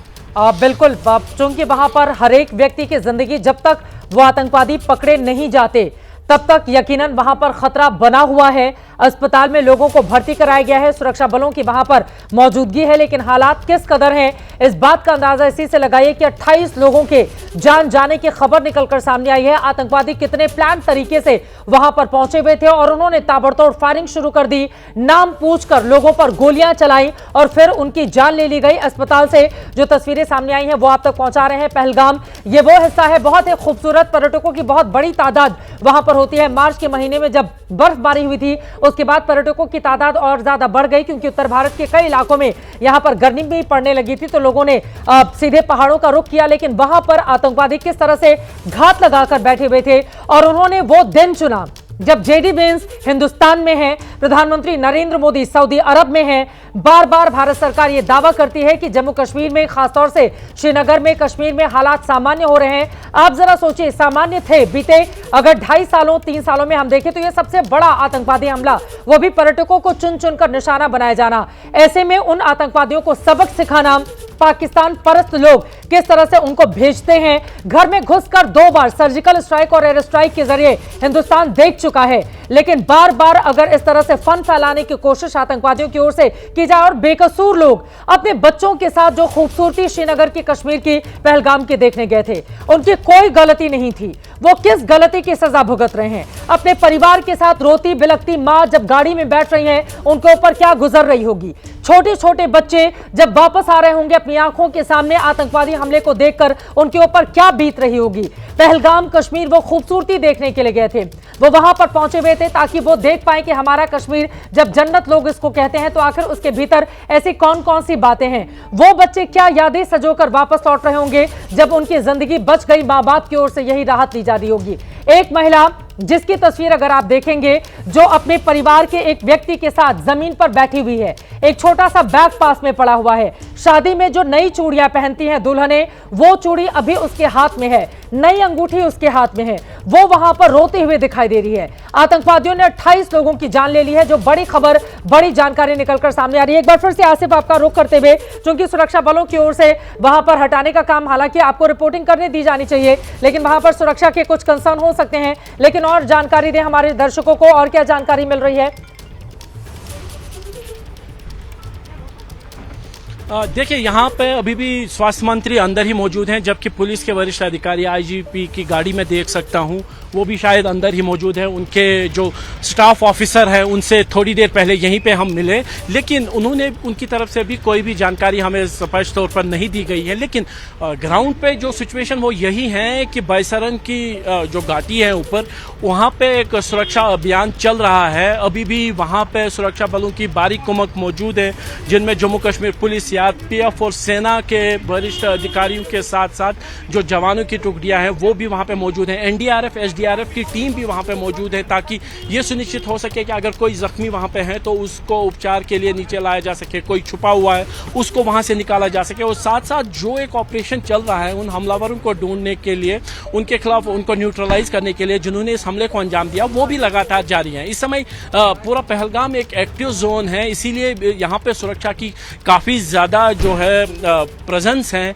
बिल्कुल, चूंकि वहां पर हर एक व्यक्ति की जिंदगी, जब तक वो आतंकवादी पकड़े नहीं जाते तब तक यकीनन वहां पर खतरा बना हुआ है। अस्पताल में लोगों को भर्ती कराया गया है, सुरक्षा बलों की वहां पर मौजूदगी है, लेकिन हालात किस कदर हैं इस बात का अंदाजा इसी से लगाइए कि 28 लोगों के जान जाने की खबर निकलकर सामने आई है। आतंकवादी कितने प्लान तरीके से वहां पर पहुंचे हुए थे और उन्होंने ताबड़तोड़ फायरिंग शुरू कर दी, नाम पूछकर लोगों पर गोलियां चलाई और फिर उनकी जान ले ली गई। अस्पताल से जो तस्वीरें सामने आई हैं वो आप तक पहुंचा रहे हैं। पहलगाम ये वो हिस्सा है, बहुत ही खूबसूरत, पर्यटकों की बहुत बड़ी तादाद वहां पर होती है। मार्च के महीने में जब बर्फबारी हुई थी उसके बाद पर्यटकों की तादाद और ज्यादा बढ़ गई, क्योंकि उत्तर भारत के कई इलाकों में यहां पर गर्मी भी पड़ने लगी थी, तो लोगों ने सीधे पहाड़ों का रुख किया। लेकिन वहां पर आतंकवादी किस तरह से घात लगाकर बैठे हुए थे और उन्होंने वो दिन चुना जब जेडी वेंस हिंदुस्तान में है, प्रधानमंत्री नरेंद्र मोदी सऊदी अरब में है, बार बार भारत सरकार ये दावा करती है कि जम्मू कश्मीर में, खासतौर से श्रीनगर में, कश्मीर में हालात सामान्य हो रहे हैं। आप जरा सोचिए, सामान्य थे बीते अगर 2.5 सालों 3 सालों में हम देखें तो यह सबसे बड़ा आतंकवादी हमला, वो भी पर्यटकों को चुन चुनकर निशाना बनाया जाना। ऐसे में उन आतंकवादियों को सबक सिखाना, पाकिस्तान परस्त लोग किस तरह से उनको भेजते हैं। घर में घुसकर 2 बार सर्जिकल स्ट्राइक और एयर स्ट्राइक के जरिए हिंदुस्तान देख चुका है, लेकिन बार बार अगर इस तरह से फन फैलाने की कोशिश आतंकवादियों की ओर से की जाए और बेकसूर लोग अपने बच्चों के साथ जो खूबसूरती श्रीनगर की, कश्मीर की, पहलगाम की देखने गए थे, उनकी कोई गलती नहीं थी, वो किस गलती की सजा भुगत रहे हैं। अपने परिवार के साथ रोती बिलखती मां जब गाड़ी में बैठ रही हैं, उनके ऊपर क्या गुजर रही होगी। छोटे छोटे बच्चे जब वापस आ रहे होंगे अपनी आंखों के सामने आतंकवादी हमले को देखकर, उनके ऊपर क्या बीत रही होगी। पहलगाम कश्मीर वो खूबसूरती देखने के लिए गए थे, वो वहां पर पहुंचे हुए थे ताकि वो देख पाए कि हमारा कश्मीर, जब जन्नत लोग इसको कहते हैं, तो आखिर उसके भीतर ऐसी कौन कौन सी बातें हैं। वो बच्चे क्या यादें सजोकर वापस लौट रहे होंगे जब उनकी जिंदगी बच गई, मां बाप की ओर से यही राहत ली जा रही होगी। एक महिला जिसकी तस्वीर अगर आप देखेंगे, जो अपने परिवार के एक व्यक्ति के साथ जमीन पर बैठी हुई है, एक छोटा सा बैग पास में पड़ा हुआ है। शादी में जो नई चूड़ियां पहनती हैं दुल्हने, वो चूड़ी अभी उसके हाथ में है, नई अंगूठी उसके हाथ में है, वो वहां पर रोते हुए दिखाई दे रही है। आतंकवादियों ने 28 लोगों की जान ले ली है, जो बड़ी खबर, बड़ी जानकारी निकलकर सामने आ रही है। एक बार फिर से आसिफ आपका रुख करते हुए, क्योंकि सुरक्षा बलों की ओर से वहां पर हटाने का काम हालांकि आपको रिपोर्टिंग करने दी जानी चाहिए, लेकिन वहां पर सुरक्षा के कुछ कंसर्न हो सकते हैं, लेकिन और जानकारी दें हमारे दर्शकों को, और क्या जानकारी मिल रही है। देखिए, यहाँ पे अभी भी स्वास्थ्य मंत्री अंदर ही मौजूद हैं, जबकि पुलिस के वरिष्ठ अधिकारी आईजीपी की गाड़ी में देख सकता हूँ, वो भी शायद अंदर ही मौजूद है। उनके जो स्टाफ ऑफिसर है उनसे थोड़ी देर पहले यहीं पे हम मिले, लेकिन उन्होंने, उनकी तरफ से भी कोई भी जानकारी हमें स्पष्ट तौर पर नहीं दी गई है। लेकिन ग्राउंड पे जो सिचुएशन वो यही है कि बैसरन की जो घाटी है ऊपर, वहाँ पे एक सुरक्षा अभियान चल रहा है। अभी भी वहाँ पे सुरक्षा बलों की बारीक कुमक मौजूद है, जिनमें जम्मू कश्मीर पुलिस, सीआरपीएफ और सेना के वरिष्ठ अधिकारियों के साथ साथ जो जवानों की टुकड़ियां हैं वो भी वहां पे मौजूद हैं। एनडीआरएफ, एसडीआरएफ की टीम भी वहां पे मौजूद है, ताकि ये सुनिश्चित हो सके कि अगर कोई जख्मी वहां पे है तो उसको उपचार के लिए नीचे लाया जा सके, कोई छुपा हुआ है उसको वहां से निकाला जा सके। और साथ साथ जो एक ऑपरेशन चल रहा है उन हमलावरों को ढूंढने के लिए, उनके खिलाफ उनको न्यूट्रलाइज करने के लिए जिन्होंने इस हमले को अंजाम दिया, वो भी लगातार जारी है। इस समय पूरा पहलगाम एक एक्टिव जोन है, इसीलिए यहाँ पे सुरक्षा की काफी ज्यादा जो है प्रेजेंस है,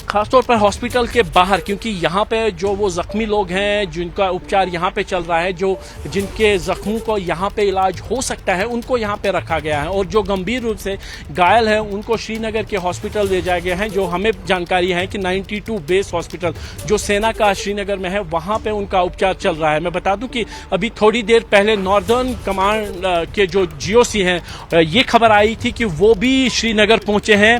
खासतौर पर हॉस्पिटल के बाहर, क्योंकि यहाँ पे जो वो जख्मी लोग हैं जिनका उपचार यहाँ पे चल रहा है, जो जिनके जख्मों को यहाँ पे इलाज हो सकता है, उनको यहाँ पे रखा गया है। और जो गंभीर रूप से घायल हैं उनको श्रीनगर के हॉस्पिटल ले जाया गया है। जो हमें जानकारी है कि 92 बेस हॉस्पिटल जो सेना का श्रीनगर में है, वहाँ पे उनका उपचार चल रहा है। मैं बता दूं कि अभी थोड़ी देर पहले नॉर्दर्न कमांड के जो जीओसी हैं, ये खबर आई थी कि वो भी श्रीनगर पहुँचे हैं।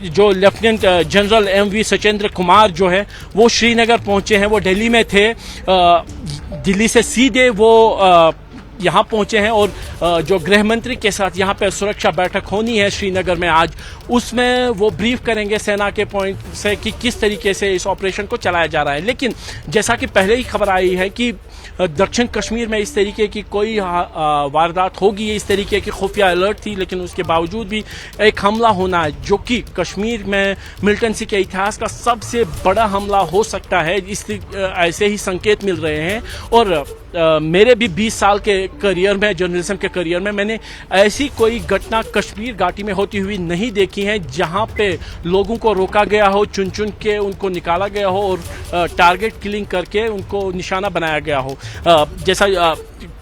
जो lieutenant general MV Sachendra Kumar जो है वो श्रीनगर पहुंचे हैं, वो दिल्ली में थे, दिल्ली से सीधे वो यहाँ पहुंचे हैं। और जो गृह मंत्री के साथ यहाँ पे सुरक्षा बैठक होनी है श्रीनगर में आज, उसमें वो ब्रीफ करेंगे सेना के पॉइंट से कि किस तरीके से इस ऑपरेशन को चलाया जा रहा है। लेकिन जैसा कि पहले ही खबर आई है कि दक्षिण कश्मीर में इस तरीके की कोई वारदात होगी, इस तरीके की खुफिया अलर्ट थी, लेकिन उसके बावजूद भी एक हमला होना है जो कि कश्मीर में मिलिटेंसी के इतिहास का सबसे बड़ा हमला हो सकता है, ऐसे ही संकेत मिल रहे हैं। और मेरे भी 20 साल के करियर में, जर्नलिज्म के करियर में, मैंने ऐसी कोई घटना कश्मीर घाटी में होती हुई नहीं देखी है जहां पे लोगों को रोका गया हो, चुन चुन के उनको निकाला गया हो और टारगेट किलिंग करके उनको निशाना बनाया गया हो। जैसा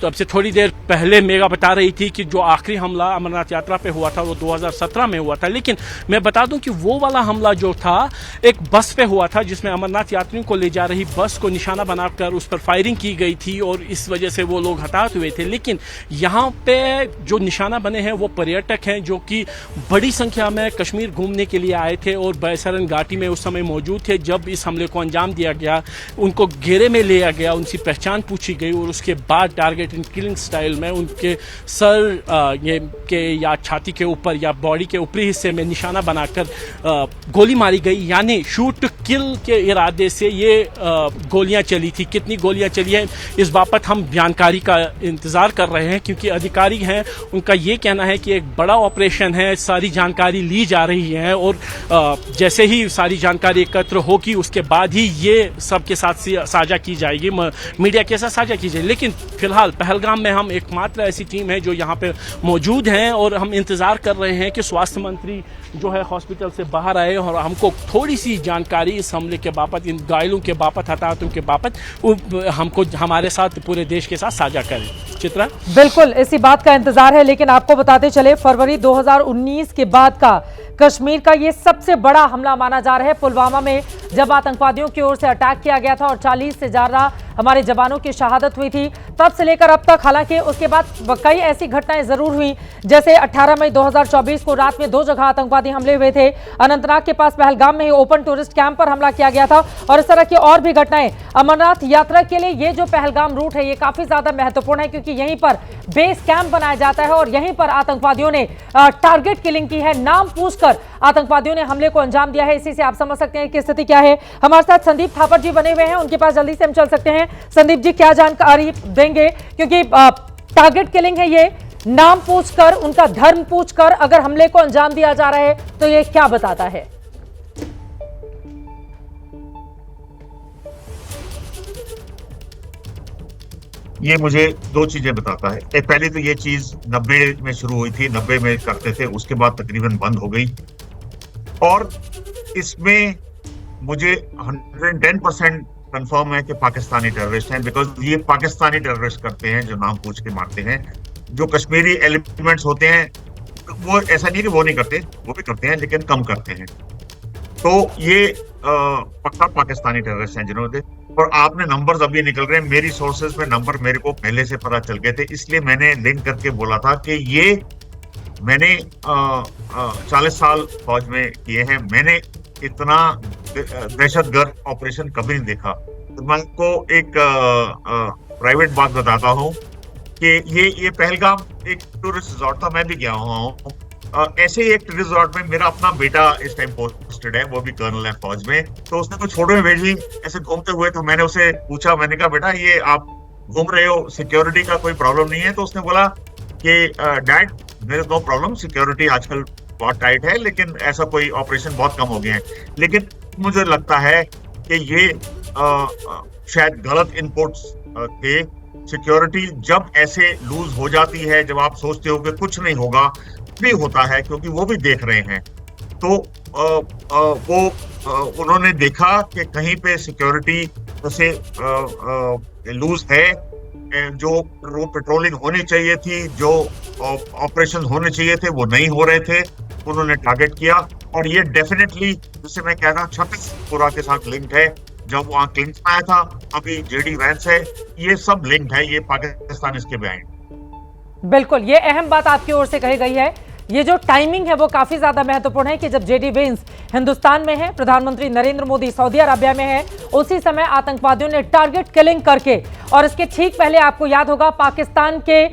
अब से थोड़ी देर पहले मेगा बता रही थी कि जो आखिरी हमला अमरनाथ यात्रा पे हुआ था वो 2017 में हुआ था, लेकिन मैं बता दूं कि वो वाला हमला जो था एक बस पे हुआ था, जिसमें अमरनाथ यात्रियों को ले जा रही बस को निशाना बनाकर उस पर फायरिंग की गई थी और इस वजह से वो लोग हताहत हुए थे। लेकिन यहाँ पे जो निशाना बने हैं वो पर्यटक हैं जो कि बड़ी संख्या में कश्मीर घूमने के लिए आए थे और बैसरन घाटी में उस समय मौजूद थे जब इस हमले को अंजाम दिया गया। उनको घेरे में लिया गया, उनकी पहचान पूछी गई और उसके बाद टारगेट टारगेट इन किलिंग स्टाइल में उनके सर ये के या छाती के ऊपर या बॉडी के ऊपरी हिस्से में निशाना बनाकर गोली मारी गई, यानी शूट टू किल के इरादे से ये गोलियां चली थी। कितनी गोलियां चली हैं इस बाबत हम जानकारी का इंतज़ार कर रहे हैं, क्योंकि अधिकारी हैं उनका ये कहना है कि एक बड़ा ऑपरेशन है, सारी जानकारी ली जा रही है और जैसे ही सारी जानकारी एकत्र होगी उसके बाद ही ये सबके साथ साझा की जाएगी, मीडिया के साथ साझा की जाएगी। लेकिन फिलहाल पहलगाम में हम एकमात्र ऐसी टीम है जो यहाँ पे मौजूद हैं और हम इंतज़ार कर रहे हैं कि स्वास्थ्य मंत्री जो है हॉस्पिटल से बाहर आए और हमको थोड़ी सी जानकारी इस हमले के बाबत, इन घायलों के बाबत, हताहतों के बाबत हमको हमारे साथ पूरे देश के साथ साझा करें। चित्रा, बिल्कुल इसी बात का इंतजार है, लेकिन आपको बताते चले फरवरी 2019 के बाद का कश्मीर का ये सबसे बड़ा हमला माना जा रहा है। पुलवामा में जब आतंकवादियों की ओर से अटैक किया गया था और 40 से ज्यादा हमारे जवानों की शहादत हुई थी, तब से लेकर अब तक, हालांकि उसके बाद कई ऐसी घटनाएं जरूर हुई, जैसे 18 मई 2024 को रात में 2 जगह आतंकवादी हमले हुए थे। अनंतनाग के पास पहलगाम में ही ओपन टूरिस्ट कैंप पर हमला किया गया था और इस तरह की और भी घटनाएं। अमरनाथ यात्रा के लिए ये जो पहलगाम रूट है ये काफी ज्यादा महत्वपूर्ण है, क्योंकि यहीं पर बेस कैंप बनाया जाता है और यहीं पर आतंकवादियों ने टारगेट किलिंग की है। नाम पूछकर आतंकवादियों ने हमले को अंजाम दिया है। इसी से आप समझ सकते हैं कि स्थिति क्या है। हमारे साथ संदीप थापर जी बने हुए हैं, उनके पास जल्दी से हम चल सकते हैं। संदीप जी क्या जानकारी देंगे, क्योंकि टारगेट किलिंग है ये, नाम पूछकर, उनका धर्म पूछकर अगर हमले को अंजाम दिया जा रहा है तो ये क्या बताता है? ये मुझे 2 चीजें बताता है। पहले तो ये चीज 90 में शुरू हुई थी, 90 में करते थे, उसके बाद तकरीबन बंद हो गई और इसमें मुझे 110% कंफर्म है कि पाकिस्तानी टेररिस्ट हैं, बिकॉज ये पाकिस्तानी टेररिस्ट करते हैं जो नाम पूछ के मारते हैं। जो कश्मीरी एलिमेंट्स होते हैं वो ऐसा नहीं कि वो नहीं करते, वो भी करते हैं लेकिन कम करते हैं। तो ये पक्का पाकिस्तानी टेररिस्ट हैं जिन्होंने, और आपने नंबर्स अभी निकल रहे हैं, मेरी सोर्सेज में नंबर मेरे को पहले से पता चल गए थे, इसलिए मैंने लिंक करके बोला था कि ये मैंने 40 साल फौज में किए हैं, मैंने इतना दहशतगर्द ऑपरेशन कभी नहीं देखा। तो मैं आपको एक प्राइवेट बात बताता हूँ कि ये पहलगाम एक टूरिस्ट रिजॉर्ट था, मैं भी गया हुआ हूँ। ऐसे ही एक टूरिस्ट रिजॉर्ट में मेरा अपना बेटा इस टाइम पोस्टेड है, वो भी कर्नल है फौज में। तो उसने कुछ फोटो में भेजी ऐसे घूमते हुए, तो मैंने उसे पूछा, मैंने कहा बेटा ये आप घूम रहे हो, सिक्योरिटी का कोई प्रॉब्लम नहीं है? तो उसने बोला कि डैड मेरे नो प्रॉब्लम, सिक्योरिटी आजकल बहुत टाइट है, लेकिन ऐसा कोई ऑपरेशन बहुत कम हो गया है। लेकिन मुझे लगता है कि ये शायद गलत इनपुट्स थे। सिक्योरिटी जब ऐसे लूज हो जाती है, जब आप सोचते हो कि कुछ नहीं होगा, भी होता है, क्योंकि वो भी देख रहे हैं। तो उन्होंने देखा कि कहीं पे सिक्योरिटी जैसे लूज है, जो पेट्रोलिंग होनी चाहिए थी, जो ऑपरेशन होने चाहिए थे वो नहीं हो रहे थे, उन्होंने टारगेट किया। और ये डेफिनेटली, जैसे मैं कह रहा, छत्तीसपुरा के साथ लिंक्ड है। जब वहाँ क्लिंटन आया था, अभी जेडी वैंस है, ये सब लिंक्ड है, ये पाकिस्तान इसके बिहाइंड। बिल्कुल, ये अहम बात आपकी ओर से कही गई है। ये जो टाइमिंग है वो काफी ज्यादा महत्वपूर्ण है कि जब जेडी वेंस हिंदुस्तान में है, प्रधानमंत्री नरेंद्र मोदी सऊदी अरबिया में है, उसी समय आतंकवादियों ने टारगेट किलिंग करके, और इसके ठीक पहले आपको याद होगा पाकिस्तान के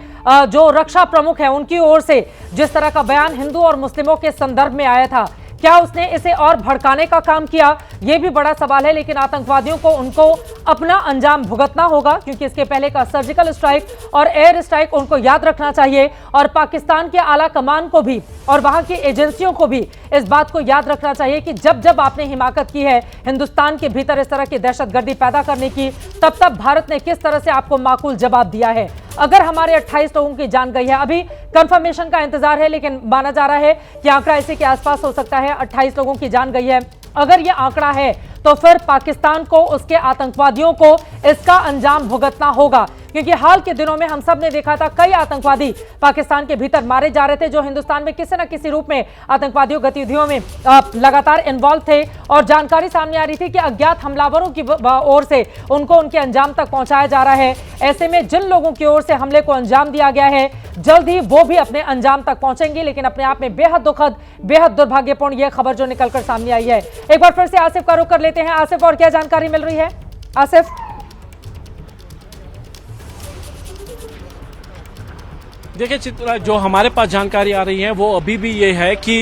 जो रक्षा प्रमुख है उनकी ओर से जिस तरह का बयान हिंदू और मुस्लिमों के संदर्भ में आया था, क्या उसने इसे और भड़काने का काम किया? यह भी बड़ा सवाल है। लेकिन आतंकवादियों को उनको अपना अंजाम भुगतना होगा, क्योंकि इसके पहले का सर्जिकल स्ट्राइक और एयर स्ट्राइक उनको याद रखना चाहिए, और पाकिस्तान के आला कमान को भी और वहां की एजेंसियों को भी इस बात को याद रखना चाहिए कि जब जब आपने हिमाकत की है हिंदुस्तान के भीतर इस तरह की दहशतगर्दी पैदा करने की, तब तब भारत ने किस तरह से आपको माकूल जवाब दिया है। अगर हमारे 28 लोगों की जान गई है, अभी कंफर्मेशन का इंतजार है, लेकिन माना जा रहा है कि आंकड़ा इसी के आसपास हो सकता है, 28 लोगों की जान गई है। अगर यह आंकड़ा है तो फिर पाकिस्तान को, उसके आतंकवादियों को इसका अंजाम भुगतना होगा, क्योंकि हाल के दिनों में हम सब ने देखा था कई आतंकवादी पाकिस्तान के भीतर मारे जा रहे थे जो हिंदुस्तान में किसी न किसी रूप में आतंकवादियों गतिविधियों में लगातार इन्वॉल्व थे, और जानकारी सामने आ रही थी कि अज्ञात हमलावरों की ओर से उनको उनके अंजाम तक पहुंचाया जा रहा है। ऐसे में जिन लोगों की ओर से हमले को अंजाम दिया गया है, जल्द ही वो भी अपने अंजाम तक पहुंचेंगे। लेकिन अपने आप में बेहद दुखद, बेहद दुर्भाग्यपूर्ण यह खबर जो निकलकर सामने आई है। एक बार फिर से आसिफ का रुख कर लेते हैं। आसिफ, और क्या जानकारी मिल रही है? आसिफ, देखिए चित्रा, जो हमारे पास जानकारी आ रही है वो अभी भी ये है कि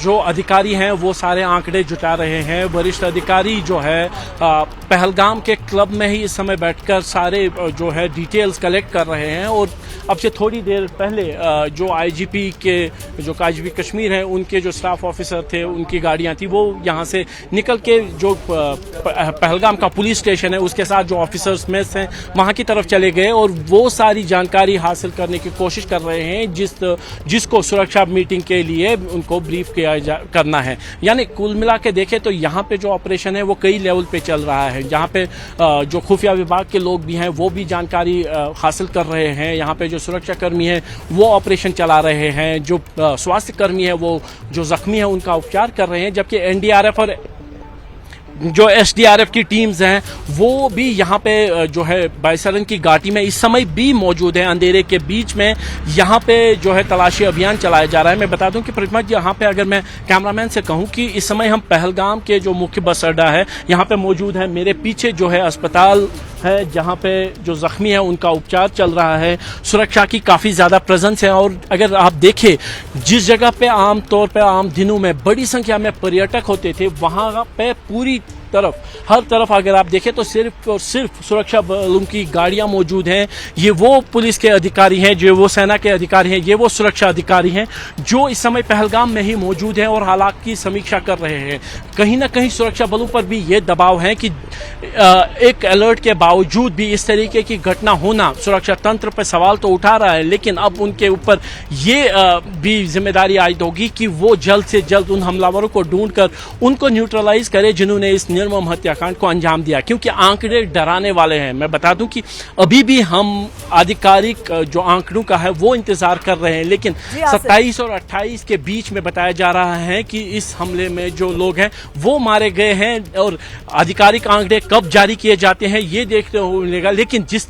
जो अधिकारी हैं वो सारे आंकड़े जुटा रहे हैं। वरिष्ठ अधिकारी जो है पहलगाम के क्लब में ही इस समय बैठकर सारे जो है डिटेल्स कलेक्ट कर रहे हैं। और अब से थोड़ी देर पहले जो आईजीपी कश्मीर हैं उनके जो स्टाफ ऑफिसर थे, उनकी गाड़ियां थी, वो यहाँ से निकल के जो पहलगाम का पुलिस स्टेशन है उसके साथ जो ऑफिसर्स में से वहाँ की तरफ चले गए और वो सारी जानकारी हासिल करने की कोशिश कर रहे हैं जिसको सुरक्षा मीटिंग के लिए उनको ब्रीफ करना है। यानी कुल मिला के देखें तो यहाँ पे जो ऑपरेशन है वो कई लेवल पे चल रहा है। यहाँ पे जो खुफिया विभाग के लोग भी हैं वो भी जानकारी हासिल कर रहे हैं। यहाँ पे जो सुरक्षा कर्मी हैं वो ऑपरेशन चला रहे हैं। जो स्वास्थ्य कर्मी है वो जो जख्मी है उनका उपचार कर रहे हैं, जबकि एनडीआरएफ और जो एसडीआरएफ की टीम्स हैं वो भी यहाँ पे जो है बाईसरन की घाटी में इस समय भी मौजूद है। अंधेरे के बीच में यहाँ पे जो है तलाशी अभियान चलाया जा रहा है। मैं बता दूं कि प्रतिमा जी, यहाँ पे अगर मैं कैमरामैन से कहूँ कि इस समय हम पहलगाम के जो मुख्य बस अड्डा है यहाँ पे मौजूद है। मेरे पीछे जो है अस्पताल है जहाँ पे जो जख्मी है उनका उपचार चल रहा है। सुरक्षा की काफ़ी ज़्यादा प्रेजेंस है। और अगर आप देखें जिस जगह पे आम तौर पे आम दिनों में बड़ी संख्या में पर्यटक होते थे, वहाँ पे पूरी हर तरफ अगर आप देखें तो सिर्फ और सिर्फ सुरक्षा बलों की गाड़ियां मौजूद हैं। ये वो पुलिस के अधिकारी हैं, जो वो सेना के अधिकारी हैं, ये वो सुरक्षा अधिकारी हैं जो इस समय पहलगाम में ही मौजूद हैं और हालात की समीक्षा कर रहे हैं। कहीं ना कहीं सुरक्षा बलों पर भी ये दबाव है कि एक अलर्ट के बावजूद भी इस तरीके की घटना होना सुरक्षा तंत्र पर सवाल तो उठा रहा है, लेकिन अब उनके ऊपर ये भी जिम्मेदारी आयद होगी कि वो जल्द से जल्द उन हमलावरों को ढूंढकर उनको न्यूट्रलाइज करे जिन्होंने इस निर्मम हत्याकांड को अंजाम दिया। क्योंकि आंकड़े डराने वाले हैं। मैं बता दूं कि अभी भी हम आधिकारिक जो आंकड़ों का है वो इंतजार कर रहे हैं, लेकिन 27 और 28 के बीच में बताया जा रहा है कि इस हमले में जो लोग हैं वो मारे गए हैं। और आधिकारिक आंकड़े कब जारी किए जाते हैं ये देखने को मिलेगा, लेकिन जिस